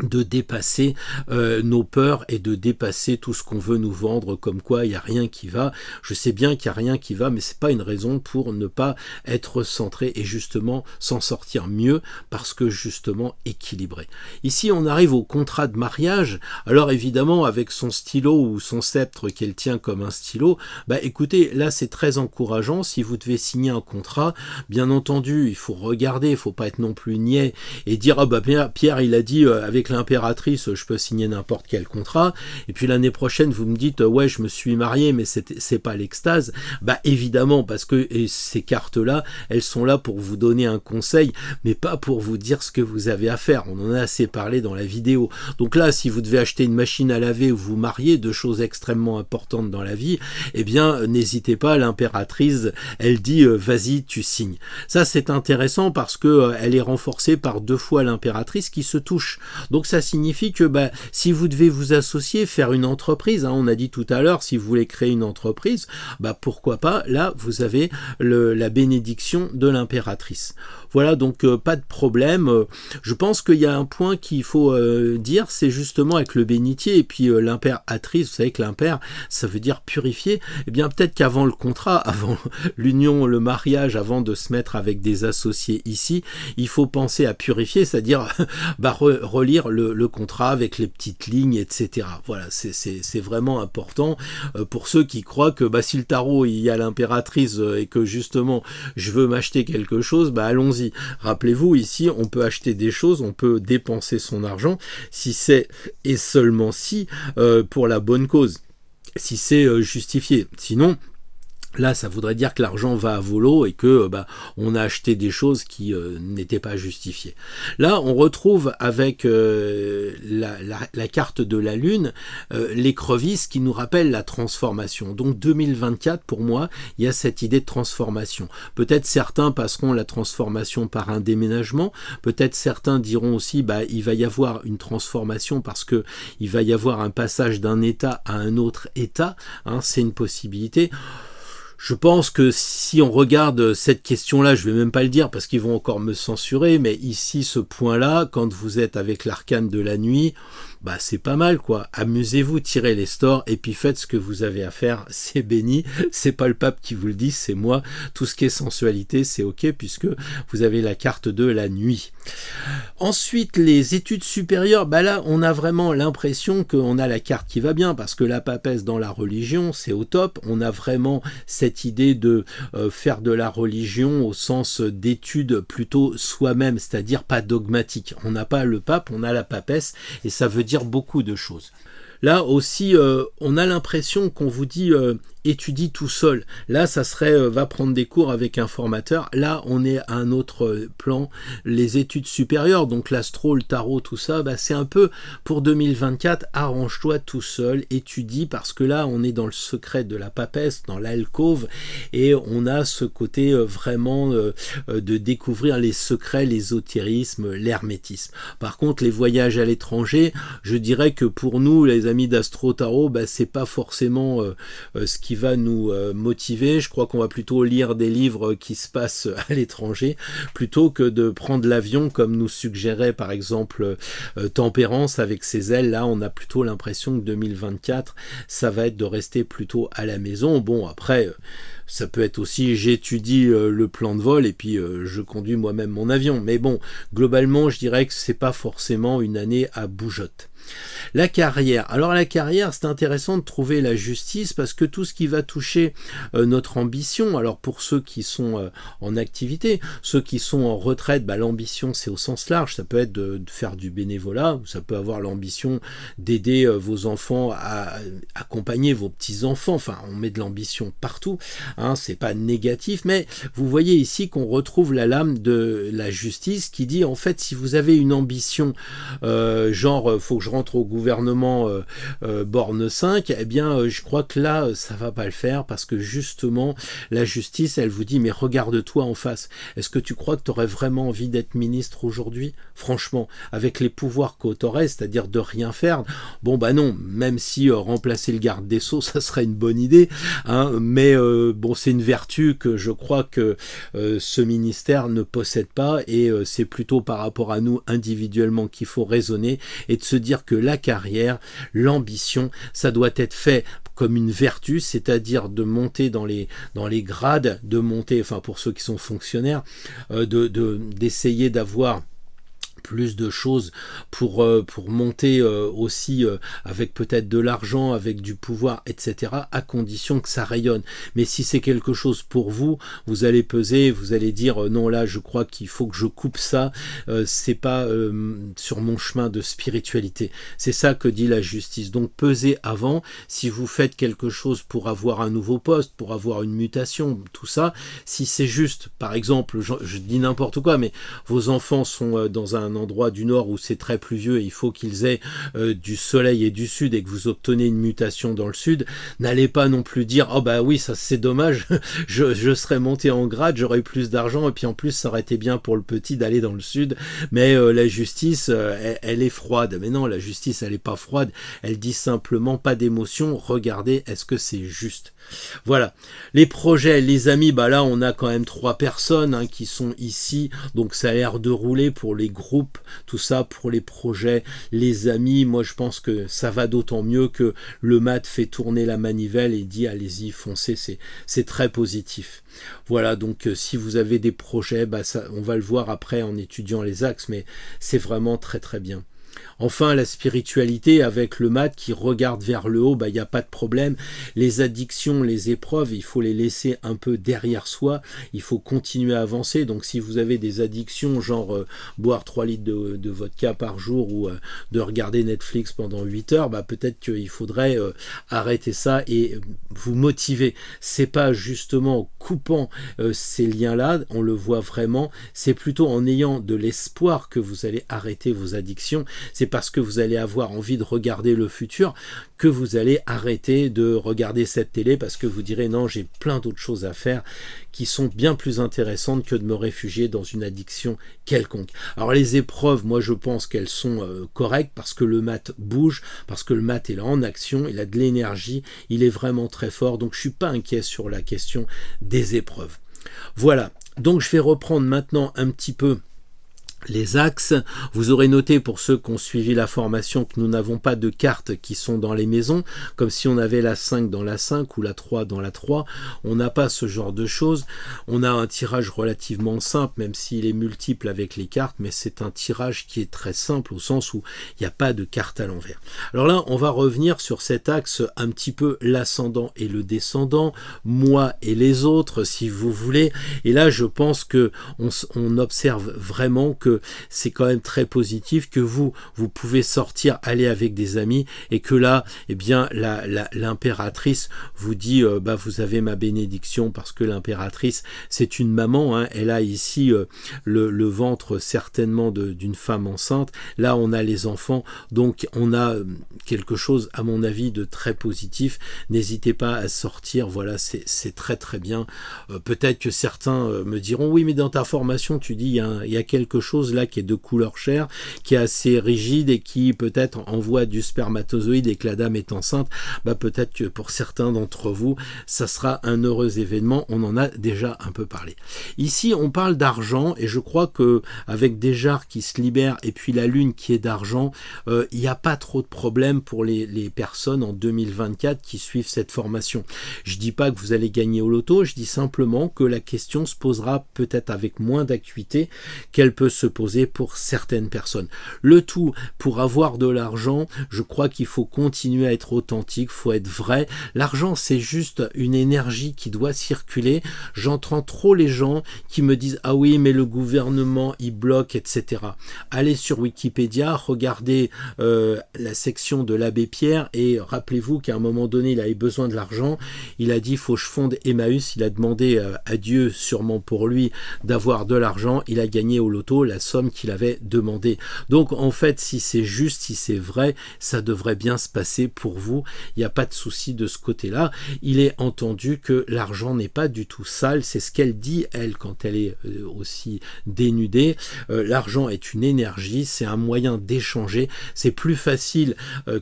Speaker 1: de dépasser nos peurs et de dépasser tout ce qu'on veut nous vendre comme quoi il n'y a rien qui va. Je sais bien qu'il n'y a rien qui va, mais c'est pas une raison pour ne pas être centré et justement s'en sortir mieux parce que justement équilibré. Ici on arrive au contrat de mariage. Alors évidemment avec son stylo ou son sceptre qu'elle tient comme un stylo, bah écoutez, là c'est très encourageant. Si vous devez signer un contrat, bien entendu il faut regarder, il ne faut pas être non plus niais et dire ah bah Pierre il a dit avec l'impératrice, je peux signer n'importe quel contrat, et puis l'année prochaine, vous me dites, ouais, je me suis marié, mais c'est pas l'extase. Bah évidemment, parce que ces cartes-là, elles sont là pour vous donner un conseil, mais pas pour vous dire ce que vous avez à faire. On en a assez parlé dans la vidéo. Donc là, si vous devez acheter une machine à laver ou vous marier, deux choses extrêmement importantes dans la vie, eh bien, n'hésitez pas, l'impératrice, elle dit, vas-y, tu signes. Ça, c'est intéressant parce que elle est renforcée par deux fois l'impératrice qui se touche. Donc ça signifie que si vous devez vous associer, faire une entreprise, on a dit tout à l'heure, si vous voulez créer une entreprise, pourquoi pas, là vous avez la bénédiction de l'impératrice. Voilà, donc pas de problème. Je pense qu'il y a un point qu'il faut dire, c'est justement avec le bénitier et puis l'impératrice, vous savez que l'impère, ça veut dire purifier. Eh bien peut-être qu'avant le contrat, avant l'union, le mariage, avant de se mettre avec des associés ici, il faut penser à purifier, c'est-à-dire relire le contrat avec les petites lignes, etc. Voilà, c'est vraiment important pour ceux qui croient que si le tarot, il y a l'impératrice et que justement je veux m'acheter quelque chose, allons-y. Rappelez-vous, ici, on peut acheter des choses, on peut dépenser son argent, si c'est et seulement si pour la bonne cause, si c'est justifié. Sinon, là, ça voudrait dire que l'argent va à volo et que on a acheté des choses qui n'étaient pas justifiées. Là, on retrouve avec la carte de la Lune l'écrevisse qui nous rappelle la transformation. Donc 2024, pour moi, il y a cette idée de transformation. Peut-être certains passeront la transformation par un déménagement. Peut-être certains diront aussi il va y avoir une transformation parce que il va y avoir un passage d'un état à un autre état. C'est une possibilité. Je pense que si on regarde cette question-là, je vais même pas le dire parce qu'ils vont encore me censurer, mais ici, ce point-là, quand vous êtes avec l'arcane de la nuit, c'est pas mal quoi. Amusez-vous, tirez les stores et puis faites ce que vous avez à faire. C'est béni. C'est pas le pape qui vous le dit, c'est moi. Tout ce qui est sensualité, c'est ok puisque vous avez la carte de la nuit. Ensuite, les études supérieures, là, on a vraiment l'impression qu'on a la carte qui va bien parce que la papesse dans la religion, c'est au top. On a vraiment cette idée de faire de la religion au sens d'études plutôt soi-même, c'est-à-dire pas dogmatique. On n'a pas le pape, on a la papesse et ça veut dire beaucoup de choses. Là aussi, on a l'impression qu'on vous dit étudie tout seul. Là, ça serait va prendre des cours avec un formateur. Là, on est à un autre plan. Les études supérieures, donc l'astro, le tarot, tout ça, c'est un peu pour 2024, arrange-toi tout seul, étudie, parce que là, on est dans le secret de la papesse, dans l'alcôve, et on a ce côté vraiment de découvrir les secrets, l'ésotérisme, l'hermétisme. Par contre, les voyages à l'étranger, je dirais que pour nous, les amis d'Astro Tarot, c'est pas forcément ce qui va nous motiver. Je crois qu'on va plutôt lire des livres qui se passent à l'étranger plutôt que de prendre l'avion comme nous suggérait par exemple Tempérance avec ses ailes. Là, on a plutôt l'impression que 2024, ça va être de rester plutôt à la maison. Bon, après, ça peut être aussi j'étudie le plan de vol et puis je conduis moi-même mon avion. Mais bon, globalement, je dirais que c'est pas forcément une année à bougeotte. La carrière. Alors la carrière, c'est intéressant de trouver la justice parce que tout ce qui va toucher notre ambition, alors pour ceux qui sont en activité, ceux qui sont en retraite, l'ambition c'est au sens large, ça peut être de faire du bénévolat, ou ça peut avoir l'ambition d'aider vos enfants à accompagner vos petits-enfants, enfin on met de l'ambition partout, c'est pas négatif, mais vous voyez ici qu'on retrouve la lame de la justice qui dit en fait si vous avez une ambition, genre faut que je rentre au gouvernement Borne 5, eh bien, je crois que là, ça va pas le faire parce que justement, la justice, elle vous dit, mais regarde-toi en face. Est-ce que tu crois que tu aurais vraiment envie d'être ministre aujourd'hui? Franchement, avec les pouvoirs que tu aurais, c'est-à-dire de rien faire, bon, bah non, même si remplacer le garde des Sceaux, ça serait une bonne idée, hein, mais bon, c'est une vertu que je crois que ce ministère ne possède pas et c'est plutôt par rapport à nous individuellement qu'il faut raisonner et de se dire que la carrière, l'ambition, ça doit être fait comme une vertu, c'est-à-dire de monter dans les grades, de monter, enfin pour ceux qui sont fonctionnaires, d'essayer d'avoir plus de choses pour monter aussi avec peut-être de l'argent, avec du pouvoir, etc., à condition que ça rayonne. Mais si c'est quelque chose pour vous, vous allez peser, vous allez dire non, là je crois qu'il faut que je coupe ça, c'est pas sur mon chemin de spiritualité. C'est ça que dit la justice. Donc pesez avant, si vous faites quelque chose pour avoir un nouveau poste, pour avoir une mutation, tout ça, si c'est juste, par exemple, je dis n'importe quoi, mais vos enfants sont dans un endroit du nord où c'est très pluvieux et il faut qu'ils aient du soleil et du sud et que vous obtenez une mutation dans le sud, n'allez pas non plus dire « Oh bah oui, ça c'est dommage, je serais monté en grade, j'aurais eu plus d'argent et puis en plus ça aurait été bien pour le petit d'aller dans le sud, mais la justice, elle est froide. » Mais non, la justice, elle n'est pas froide, elle dit simplement pas d'émotion, regardez, est-ce que c'est juste? Voilà, les projets, les amis, bah là on a quand même 3 personnes hein, qui sont ici, donc ça a l'air de rouler pour les groupes, tout ça pour les projets, les amis. Moi je pense que ça va d'autant mieux que le mat fait tourner la manivelle et dit allez-y, foncez, c'est très positif. Voilà, donc si vous avez des projets, bah ça, on va le voir après en étudiant les axes, mais c'est vraiment très très bien. Enfin, la spiritualité avec le mat qui regarde vers le haut, il n'y a pas de problème. Les addictions, les épreuves, il faut les laisser un peu derrière soi. Il faut continuer à avancer. Donc si vous avez des addictions, genre boire 3 litres de vodka par jour ou de regarder Netflix pendant 8 heures, peut-être qu'il faudrait arrêter ça et vous motiver. C'est pas justement en coupant ces liens-là, on le voit vraiment, c'est plutôt en ayant de l'espoir que vous allez arrêter vos addictions. C'est parce que vous allez avoir envie de regarder le futur que vous allez arrêter de regarder cette télé parce que vous direz non, j'ai plein d'autres choses à faire qui sont bien plus intéressantes que de me réfugier dans une addiction quelconque. Alors les épreuves, moi je pense qu'elles sont correctes parce que le mat bouge, parce que le mat est là en action, il a de l'énergie, il est vraiment très fort, donc je ne suis pas inquiet sur la question des épreuves. Voilà, donc je vais reprendre maintenant un petit peu les axes. Vous aurez noté pour ceux qui ont suivi la formation que nous n'avons pas de cartes qui sont dans les maisons, comme si on avait la 5 dans la 5 ou la 3 dans la 3. On n'a pas ce genre de choses. On a un tirage relativement simple, même s'il est multiple avec les cartes, mais c'est un tirage qui est très simple au sens où il n'y a pas de carte à l'envers. Alors là, on va revenir sur cet axe un petit peu l'ascendant et le descendant, moi et les autres, si vous voulez. Et là, je pense que on observe vraiment que c'est quand même très positif, que vous pouvez sortir, aller avec des amis, et que là, eh bien, l'impératrice vous dit, vous avez ma bénédiction, parce que l'impératrice, c'est une maman, hein, elle a ici le ventre certainement d'une femme enceinte, là on a les enfants, donc on a quelque chose, à mon avis, de très positif. N'hésitez pas à sortir, voilà, c'est très très bien. Peut-être que certains me diront, oui, mais dans ta formation, tu dis, il y a quelque chose là qui est de couleur chair, qui est assez rigide et qui peut-être envoie du spermatozoïde et que la dame est enceinte, peut-être que pour certains d'entre vous, ça sera un heureux événement. On en a déjà un peu parlé. Ici, on parle d'argent et je crois que avec des jarres qui se libèrent et puis la lune qui est d'argent, il n'y a pas trop de problème pour les personnes en 2024 qui suivent cette formation. Je dis pas que vous allez gagner au loto, je dis simplement que la question se posera peut-être avec moins d'acuité qu'elle peut se poser pour certaines personnes. Le tout, pour avoir de l'argent, je crois qu'il faut continuer à être authentique, il faut être vrai. L'argent, c'est juste une énergie qui doit circuler. J'entends trop les gens qui me disent « Ah oui, mais le gouvernement, il bloque, etc. » Allez sur Wikipédia, regardez la section de l'abbé Pierre et rappelez-vous qu'à un moment donné, il avait besoin de l'argent. Il a dit « Faut que je fonde Emmaüs ». Il a demandé à Dieu, sûrement pour lui, d'avoir de l'argent. Il a gagné au loto. La somme qu'il avait demandée. Donc en fait, si c'est juste, si c'est vrai, ça devrait bien se passer pour vous. Il n'y a pas de souci de ce côté-là. Il est entendu que l'argent n'est pas du tout sale. C'est ce qu'elle dit, elle, quand elle est aussi dénudée. L'argent est une énergie, c'est un moyen d'échanger. C'est plus facile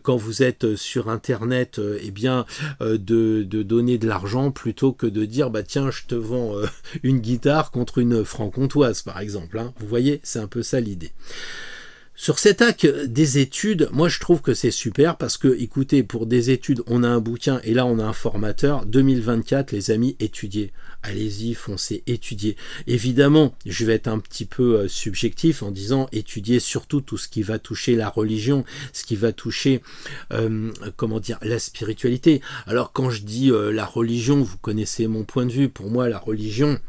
Speaker 1: quand vous êtes sur Internet de donner de l'argent plutôt que de dire bah tiens, je te vends une guitare contre une franc-comtoise, par exemple. Hein. Vous voyez, c'est un peu ça l'idée. Sur cet axe des études, moi je trouve que c'est super parce que, écoutez, pour des études, on a un bouquin et là on a un formateur. 2024, les amis, étudiez. Allez-y, foncez, étudiez. Évidemment, je vais être un petit peu subjectif en disant étudiez surtout tout ce qui va toucher la religion, ce qui va toucher, la spiritualité. Alors quand je dis la religion, vous connaissez mon point de vue. Pour moi, la religion,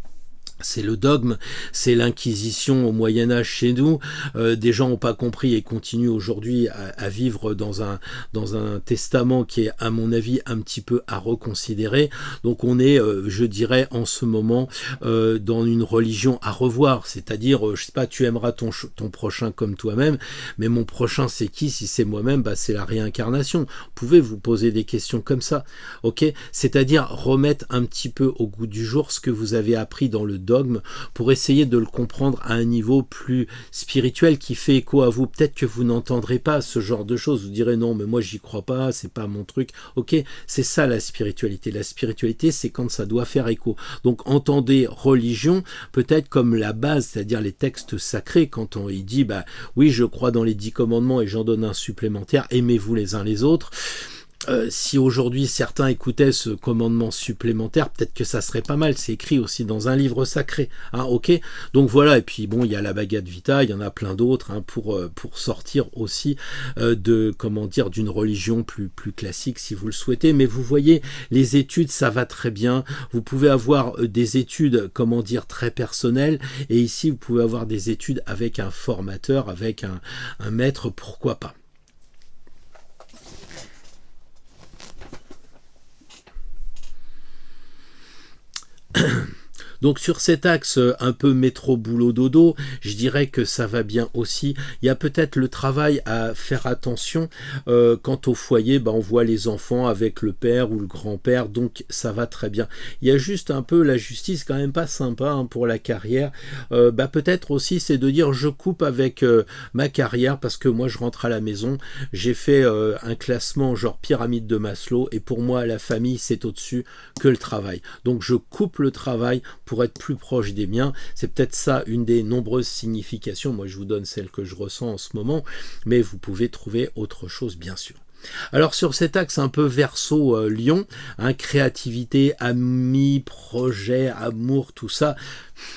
Speaker 1: c'est le dogme, c'est l'inquisition au Moyen-Âge chez nous. Des gens n'ont pas compris et continuent aujourd'hui à vivre dans un testament qui est, à mon avis, un petit peu à reconsidérer. Donc on est, je dirais, en ce moment, dans une religion à revoir. C'est-à-dire, je sais pas, tu aimeras ton prochain comme toi-même, mais mon prochain, c'est qui? Si c'est moi-même, bah, c'est la réincarnation. Vous pouvez vous poser des questions comme ça, ok? C'est-à-dire remettre un petit peu au goût du jour ce que vous avez appris dans le dogme pour essayer de le comprendre à un niveau plus spirituel qui fait écho à vous. Peut-être que vous n'entendrez pas ce genre de choses, vous direz non mais moi j'y crois pas, c'est pas mon truc. Ok, c'est ça la spiritualité. La spiritualité, c'est quand ça doit faire écho. Donc entendez religion peut-être comme la base, c'est-à-dire les textes sacrés. Quand il dit bah oui, je crois dans les 10 commandements et j'en donne un supplémentaire, aimez-vous les uns les autres. Si aujourd'hui certains écoutaient ce commandement supplémentaire, peut-être que ça serait pas mal. C'est écrit aussi dans un livre sacré, hein, ok. Donc voilà. Et puis bon, il y a la Bhagavad Gita, il y en a plein d'autres hein, pour sortir aussi d'une religion plus classique si vous le souhaitez. Mais vous voyez, les études, ça va très bien. Vous pouvez avoir des études, très personnelles, et ici vous pouvez avoir des études avec un formateur, avec un maître, pourquoi pas. Donc sur cet axe un peu métro boulot dodo, je dirais que ça va bien aussi. Il y a peut-être le travail à faire attention. Quant au foyer, on voit les enfants avec le père ou le grand-père, donc ça va très bien. Il y a juste un peu la justice, quand même pas sympa hein, pour la carrière. Peut-être aussi c'est de dire je coupe avec ma carrière parce que moi je rentre à la maison, j'ai fait un classement genre pyramide de Maslow et pour moi la famille c'est au-dessus que le travail. Donc je coupe le travail pour être plus proche des miens. C'est peut-être ça une des nombreuses significations. Moi, je vous donne celle que je ressens en ce moment, mais vous pouvez trouver autre chose, bien sûr. Alors sur cet axe un peu Verseau Lion, hein, créativité, amis, projet, amour, tout ça,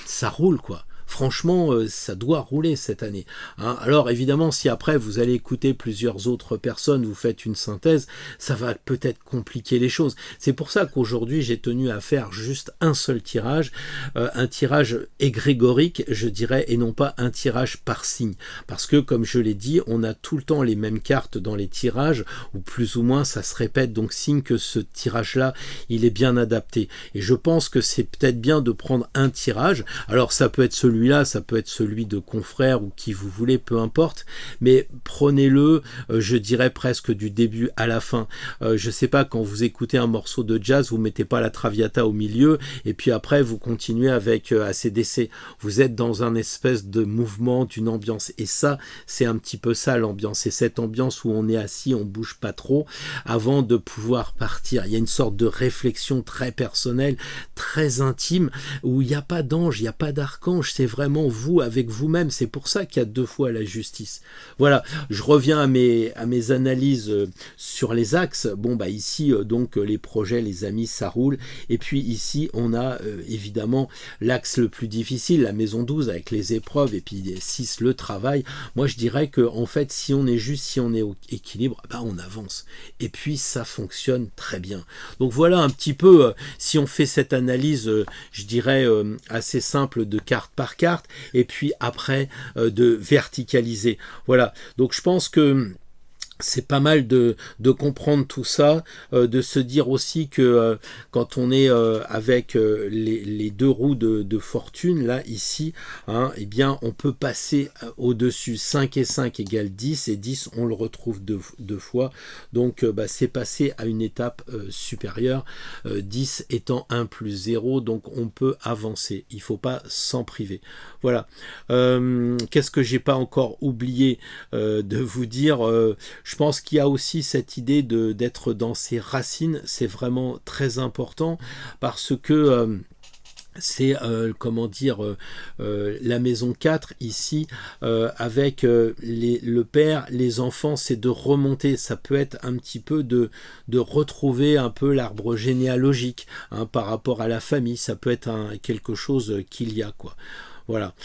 Speaker 1: ça roule quoi. Franchement, ça doit rouler cette année. Hein. Alors évidemment, si après vous allez écouter plusieurs autres personnes, vous faites une synthèse, ça va peut-être compliquer les choses. C'est pour ça qu'aujourd'hui, j'ai tenu à faire juste un seul tirage, un tirage égrégorique, je dirais, et non pas un tirage par signe. Parce que, comme je l'ai dit, on a tout le temps les mêmes cartes dans les tirages, ou plus ou moins ça se répète, donc signe que ce tirage-là, il est bien adapté. Et je pense que c'est peut-être bien de prendre un tirage. Alors ça peut être celui-là, ça peut être celui de confrère ou qui vous voulez, peu importe, mais prenez-le, je dirais presque du début à la fin. Je sais pas, quand vous écoutez un morceau de jazz, vous mettez pas la Traviata au milieu et puis après vous continuez avec AC/DC. Vous êtes dans un espèce de mouvement, d'une ambiance, et ça, c'est un petit peu ça l'ambiance. C'est cette ambiance où on est assis, on bouge pas trop avant de pouvoir partir. Il y a une sorte de réflexion très personnelle, très intime, où il n'y a pas d'ange, il n'y a pas d'archange, c'est vraiment vous avec vous-même. C'est pour ça qu'il y a 2 fois la justice. Voilà, je reviens à mes analyses sur les axes. Bon, ici, donc, les projets, les amis, ça roule. Et puis ici, on a évidemment l'axe le plus difficile, la maison 12 avec les épreuves, et puis 6, le travail. Moi, je dirais que en fait, si on est juste, si on est au équilibre, on avance. Et puis, ça fonctionne très bien. Donc voilà un petit peu, si on fait cette analyse, je dirais, assez simple de carte par carte, et puis après de verticaliser. Voilà, donc je pense que c'est pas mal de comprendre tout ça, de se dire aussi que quand on est avec les deux roues de fortune, là, ici, hein, eh bien, on peut passer au-dessus. 5 et 5 égale 10, et 10, on le retrouve deux fois. Donc, c'est passer à une étape supérieure, 10 étant 1 plus 0, donc on peut avancer. Il ne faut pas s'en priver. Voilà. Qu'est-ce que j'ai pas encore oublié de vous dire je pense qu'il y a aussi cette idée d'être dans ses racines, c'est vraiment très important parce que c'est comment dire la maison 4 ici avec le père, les enfants, c'est de remonter, ça peut être un petit peu de retrouver un peu l'arbre généalogique hein, par rapport à la famille, ça peut être quelque chose qu'il y a quoi. Voilà.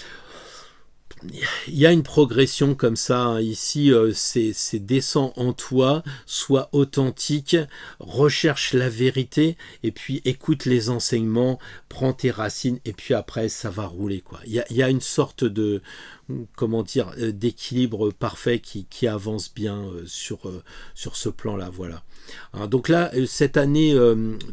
Speaker 1: Il y a une progression comme ça, hein. Ici c'est descend en toi, sois authentique, recherche la vérité et puis écoute les enseignements, prends tes racines et puis après ça va rouler quoi. Il y a une sorte de comment dire d'équilibre parfait qui avance bien sur ce plan-là, voilà. Hein, donc là, cette année,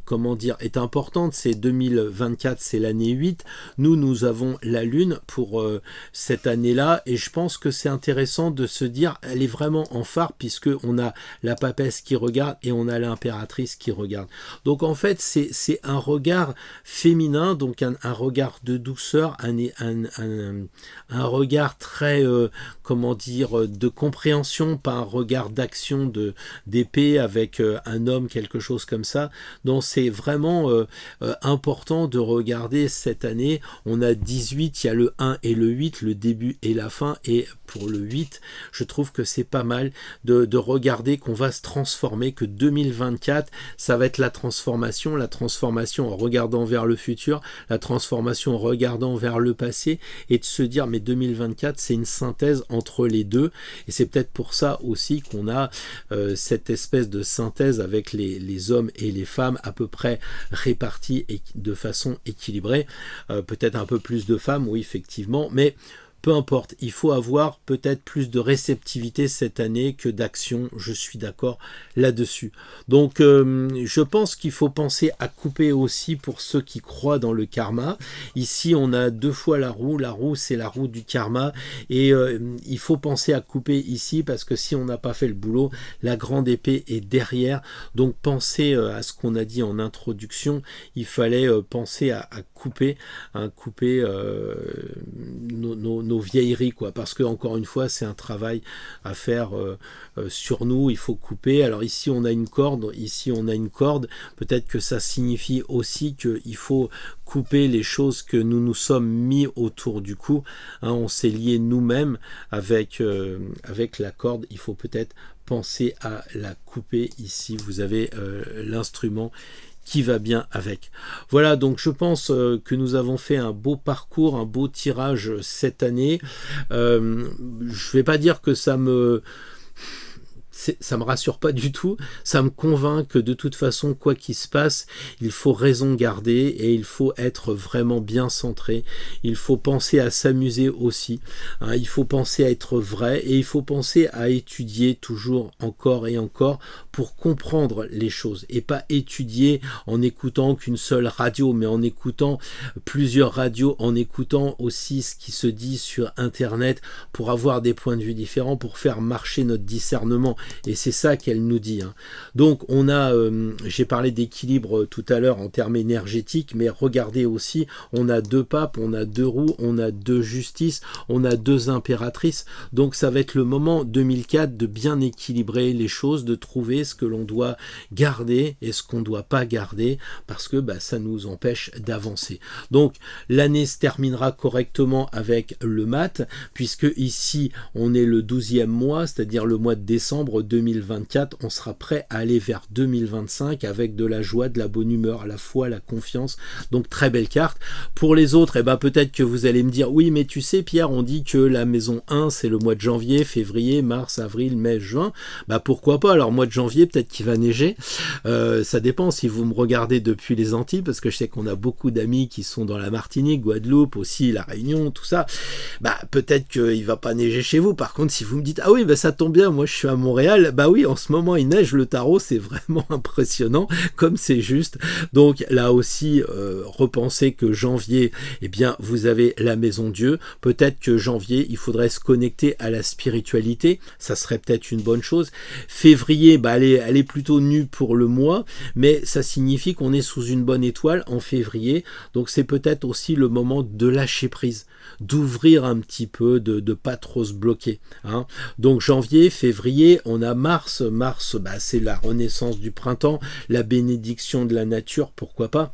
Speaker 1: comment dire, est importante, c'est 2024, c'est l'année 8. Nous avons la Lune pour cette année-là, et je pense que c'est intéressant de se dire, elle est vraiment en phare, puisque on a la papesse qui regarde et on a l'impératrice qui regarde. Donc en fait, c'est un regard féminin, donc un regard de douceur, un regard très, comment dire, de compréhension, pas un regard d'action d'épée avec un homme, quelque chose comme ça. Donc c'est vraiment important de regarder cette année. On a 18, il y a le 1 et le 8, le début et la fin. Et pour le 8, je trouve que c'est pas mal de regarder qu'on va se transformer, que 2024, ça va être la transformation en regardant vers le futur, la transformation en regardant vers le passé, et de se dire, mais 2024, c'est une synthèse entre les deux. Et c'est peut-être pour ça aussi qu'on a cette espèce de synthèse avec les hommes et les femmes à peu près répartis et de façon équilibrée. Peut-être un peu plus de femmes, oui, effectivement, mais peu importe, il faut avoir peut-être plus de réceptivité cette année que d'action, je suis d'accord là-dessus. Donc je pense qu'il faut penser à couper aussi pour ceux qui croient dans le karma. Ici on a deux fois la roue c'est la roue du karma, et il faut penser à couper ici parce que si on n'a pas fait le boulot, la grande épée est derrière. Donc pensez à ce qu'on a dit en introduction, il fallait penser à couper, nos vieilleries quoi, parce que encore une fois c'est un travail à faire sur nous, il faut couper. Alors ici on a une corde, peut-être que ça signifie aussi qu'il faut couper les choses que nous nous sommes mis autour du cou, hein, on s'est lié nous-mêmes avec la corde, il faut peut-être penser à la couper. Ici vous avez l'instrument qui va bien avec. Voilà, donc je pense que nous avons fait un beau parcours, un beau tirage cette année. Je vais pas dire que ça me rassure pas du tout, ça me convainc que de toute façon, quoi qu'il se passe, il faut raison garder et il faut être vraiment bien centré, il faut penser à s'amuser aussi, hein, il faut penser à être vrai et il faut penser à étudier toujours encore et encore pour comprendre les choses et pas étudier en écoutant qu'une seule radio, mais en écoutant plusieurs radios, en écoutant aussi ce qui se dit sur internet pour avoir des points de vue différents, pour faire marcher notre discernement. Et c'est ça qu'elle nous dit. Hein. Donc on a, j'ai parlé d'équilibre tout à l'heure en termes énergétiques, mais regardez aussi, on a deux papes, on a deux roues, on a deux justices, on a deux impératrices. Donc ça va être le moment 2004 de bien équilibrer les choses, de trouver ce que l'on doit garder et ce qu'on ne doit pas garder, parce que ça nous empêche d'avancer. Donc l'année se terminera correctement avec le mat, puisque ici on est le 12e mois, c'est-à-dire le mois de décembre 2024, on sera prêt à aller vers 2025 avec de la joie, de la bonne humeur, la foi, la confiance. Donc très belle carte. Pour les autres, peut-être que vous allez me dire, oui mais tu sais Pierre, on dit que la maison 1 c'est le mois de janvier, février, mars, avril, mai, juin. Pourquoi pas, alors mois de janvier peut-être qu'il va neiger, ça dépend si vous me regardez depuis les Antilles, parce que je sais qu'on a beaucoup d'amis qui sont dans la Martinique, Guadeloupe aussi, la Réunion, tout ça, peut-être qu'il va pas neiger chez vous. Par contre si vous me dites, ah oui ça tombe bien, moi je suis à Montréal, Montréal, bah oui, en ce moment il neige, le tarot, c'est vraiment impressionnant, comme c'est juste. Donc là aussi, repensez que janvier, eh bien, vous avez la Maison Dieu. Peut-être que janvier, il faudrait se connecter à la spiritualité, ça serait peut-être une bonne chose. Février, bah, elle est plutôt nue pour le mois, mais ça signifie qu'on est sous une bonne étoile en février, donc c'est peut-être aussi le moment de lâcher prise, d'ouvrir un petit peu, de pas trop se bloquer, hein. Donc janvier, février, on a mars, bah, c'est la renaissance du printemps, la bénédiction de la nature, pourquoi pas.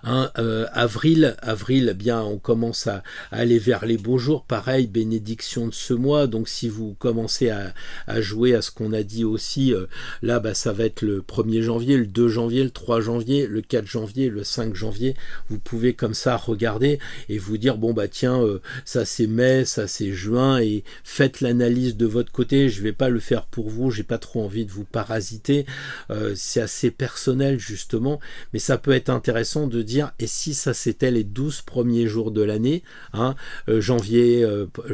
Speaker 1: Hein, avril, eh bien, on commence à aller vers les beaux jours. Pareil, bénédiction de ce mois. Donc, si vous commencez à jouer à ce qu'on a dit aussi, là, bah, ça va être le 1er janvier, le 2 janvier, le 3 janvier, le 4 janvier, le 5 janvier. Vous pouvez comme ça regarder et vous dire, bon, bah tiens, ça c'est mai, ça c'est juin, et faites l'analyse de votre côté. Je ne vais pas le faire pour vous, j'ai pas trop envie de vous parasiter. C'est assez personnel, justement, mais ça peut être intéressant de dire, et si ça c'était les 12 premiers jours de l'année, hein, janvier,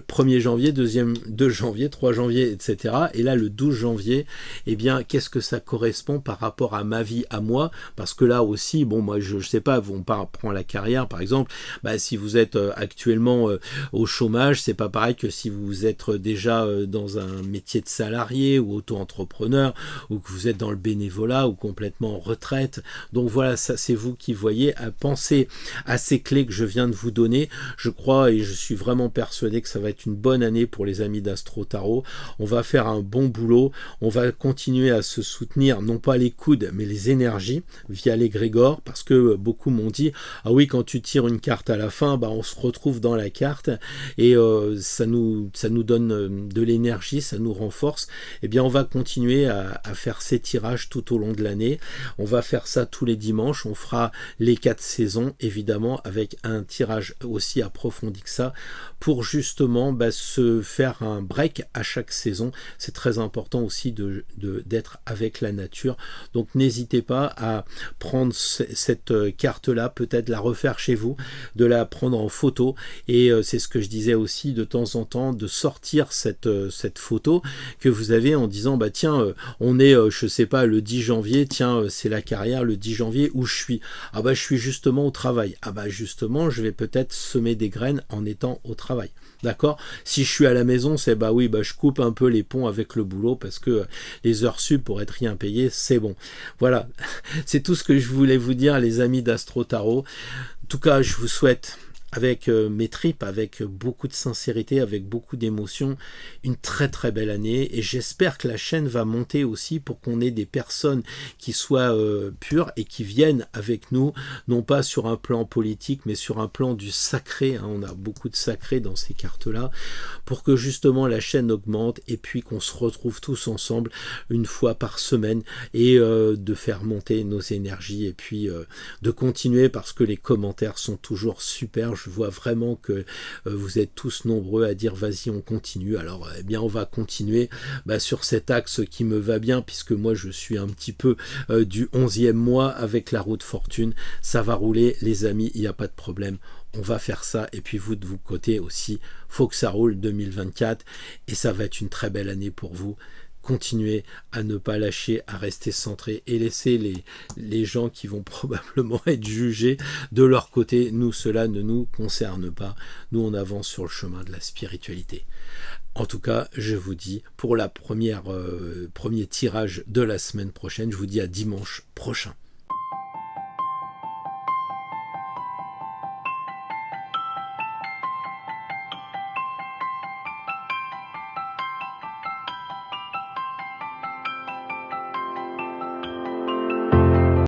Speaker 1: 1er janvier, 2 janvier, 3 janvier, etc. Et là, le 12 janvier, eh bien, qu'est-ce que ça correspond par rapport à ma vie, à moi? Parce que là aussi, bon, moi, je sais pas, on prend la carrière, par exemple, bah, si vous êtes actuellement au chômage, c'est pas pareil que si vous êtes déjà dans un métier de salarié ou auto-entrepreneur, ou que vous êtes dans le bénévolat ou complètement en retraite. Donc voilà, ça c'est vous qui voyez, à penser à ces clés que je viens de vous donner. Je crois et je suis vraiment persuadé que ça va être une bonne année pour les amis d'Astro Tarot. On va faire un bon boulot, on va continuer à se soutenir, non pas les coudes, mais les énergies via l'égrégore, parce que beaucoup m'ont dit, ah oui, quand tu tires une carte à la fin, bah, on se retrouve dans la carte, et ça nous donne de l'énergie, ça nous renforce. Eh bien, on va continuer à faire ces tirages tout au long de l'année. On va faire ça tous les dimanches, on fera les 4 saisons, évidemment, avec un tirage aussi approfondi que ça, pour justement se faire un break à chaque saison. C'est très important aussi d'être avec la nature. Donc n'hésitez pas à prendre cette carte-là, peut-être la refaire chez vous, de la prendre en photo, et c'est ce que je disais aussi, de temps en temps, de sortir cette photo que vous avez en disant, bah tiens, on est, je sais pas, le 10 janvier, tiens, c'est la carrière, le 10 janvier, où je suis. Ah bah je suis justement au travail. Ah bah justement, je vais peut-être semer des graines en étant au travail. D'accord? Si je suis à la maison, c'est bah oui, bah je coupe un peu les ponts avec le boulot, parce que les heures sub pour être rien payé, c'est bon. Voilà, c'est tout ce que je voulais vous dire, les amis d'Astro Tarot. En tout cas, je vous souhaite, avec mes tripes, avec beaucoup de sincérité, avec beaucoup d'émotion, une très très belle année, et j'espère que la chaîne va monter aussi pour qu'on ait des personnes qui soient pures et qui viennent avec nous, non pas sur un plan politique, mais sur un plan du sacré, hein. On a beaucoup de sacré dans ces cartes-là, pour que justement la chaîne augmente, et puis qu'on se retrouve tous ensemble une fois par semaine, et de faire monter nos énergies, et puis de continuer, parce que les commentaires sont toujours super. Je vois vraiment que vous êtes tous nombreux à dire vas-y, on continue. Alors eh bien on va continuer sur cet axe qui me va bien, puisque moi je suis un petit peu du 11e mois avec la roue de fortune. Ça va rouler les amis, il n'y a pas de problème. On va faire ça, et puis vous de votre côté aussi, faut que ça roule 2024, et ça va être une très belle année pour vous. Continuez à ne pas lâcher, à rester centré, et laisser les gens qui vont probablement être jugés de leur côté. Nous, cela ne nous concerne pas. Nous, on avance sur le chemin de la spiritualité. En tout cas, je vous dis, pour la premier tirage de la semaine prochaine, je vous dis à dimanche prochain.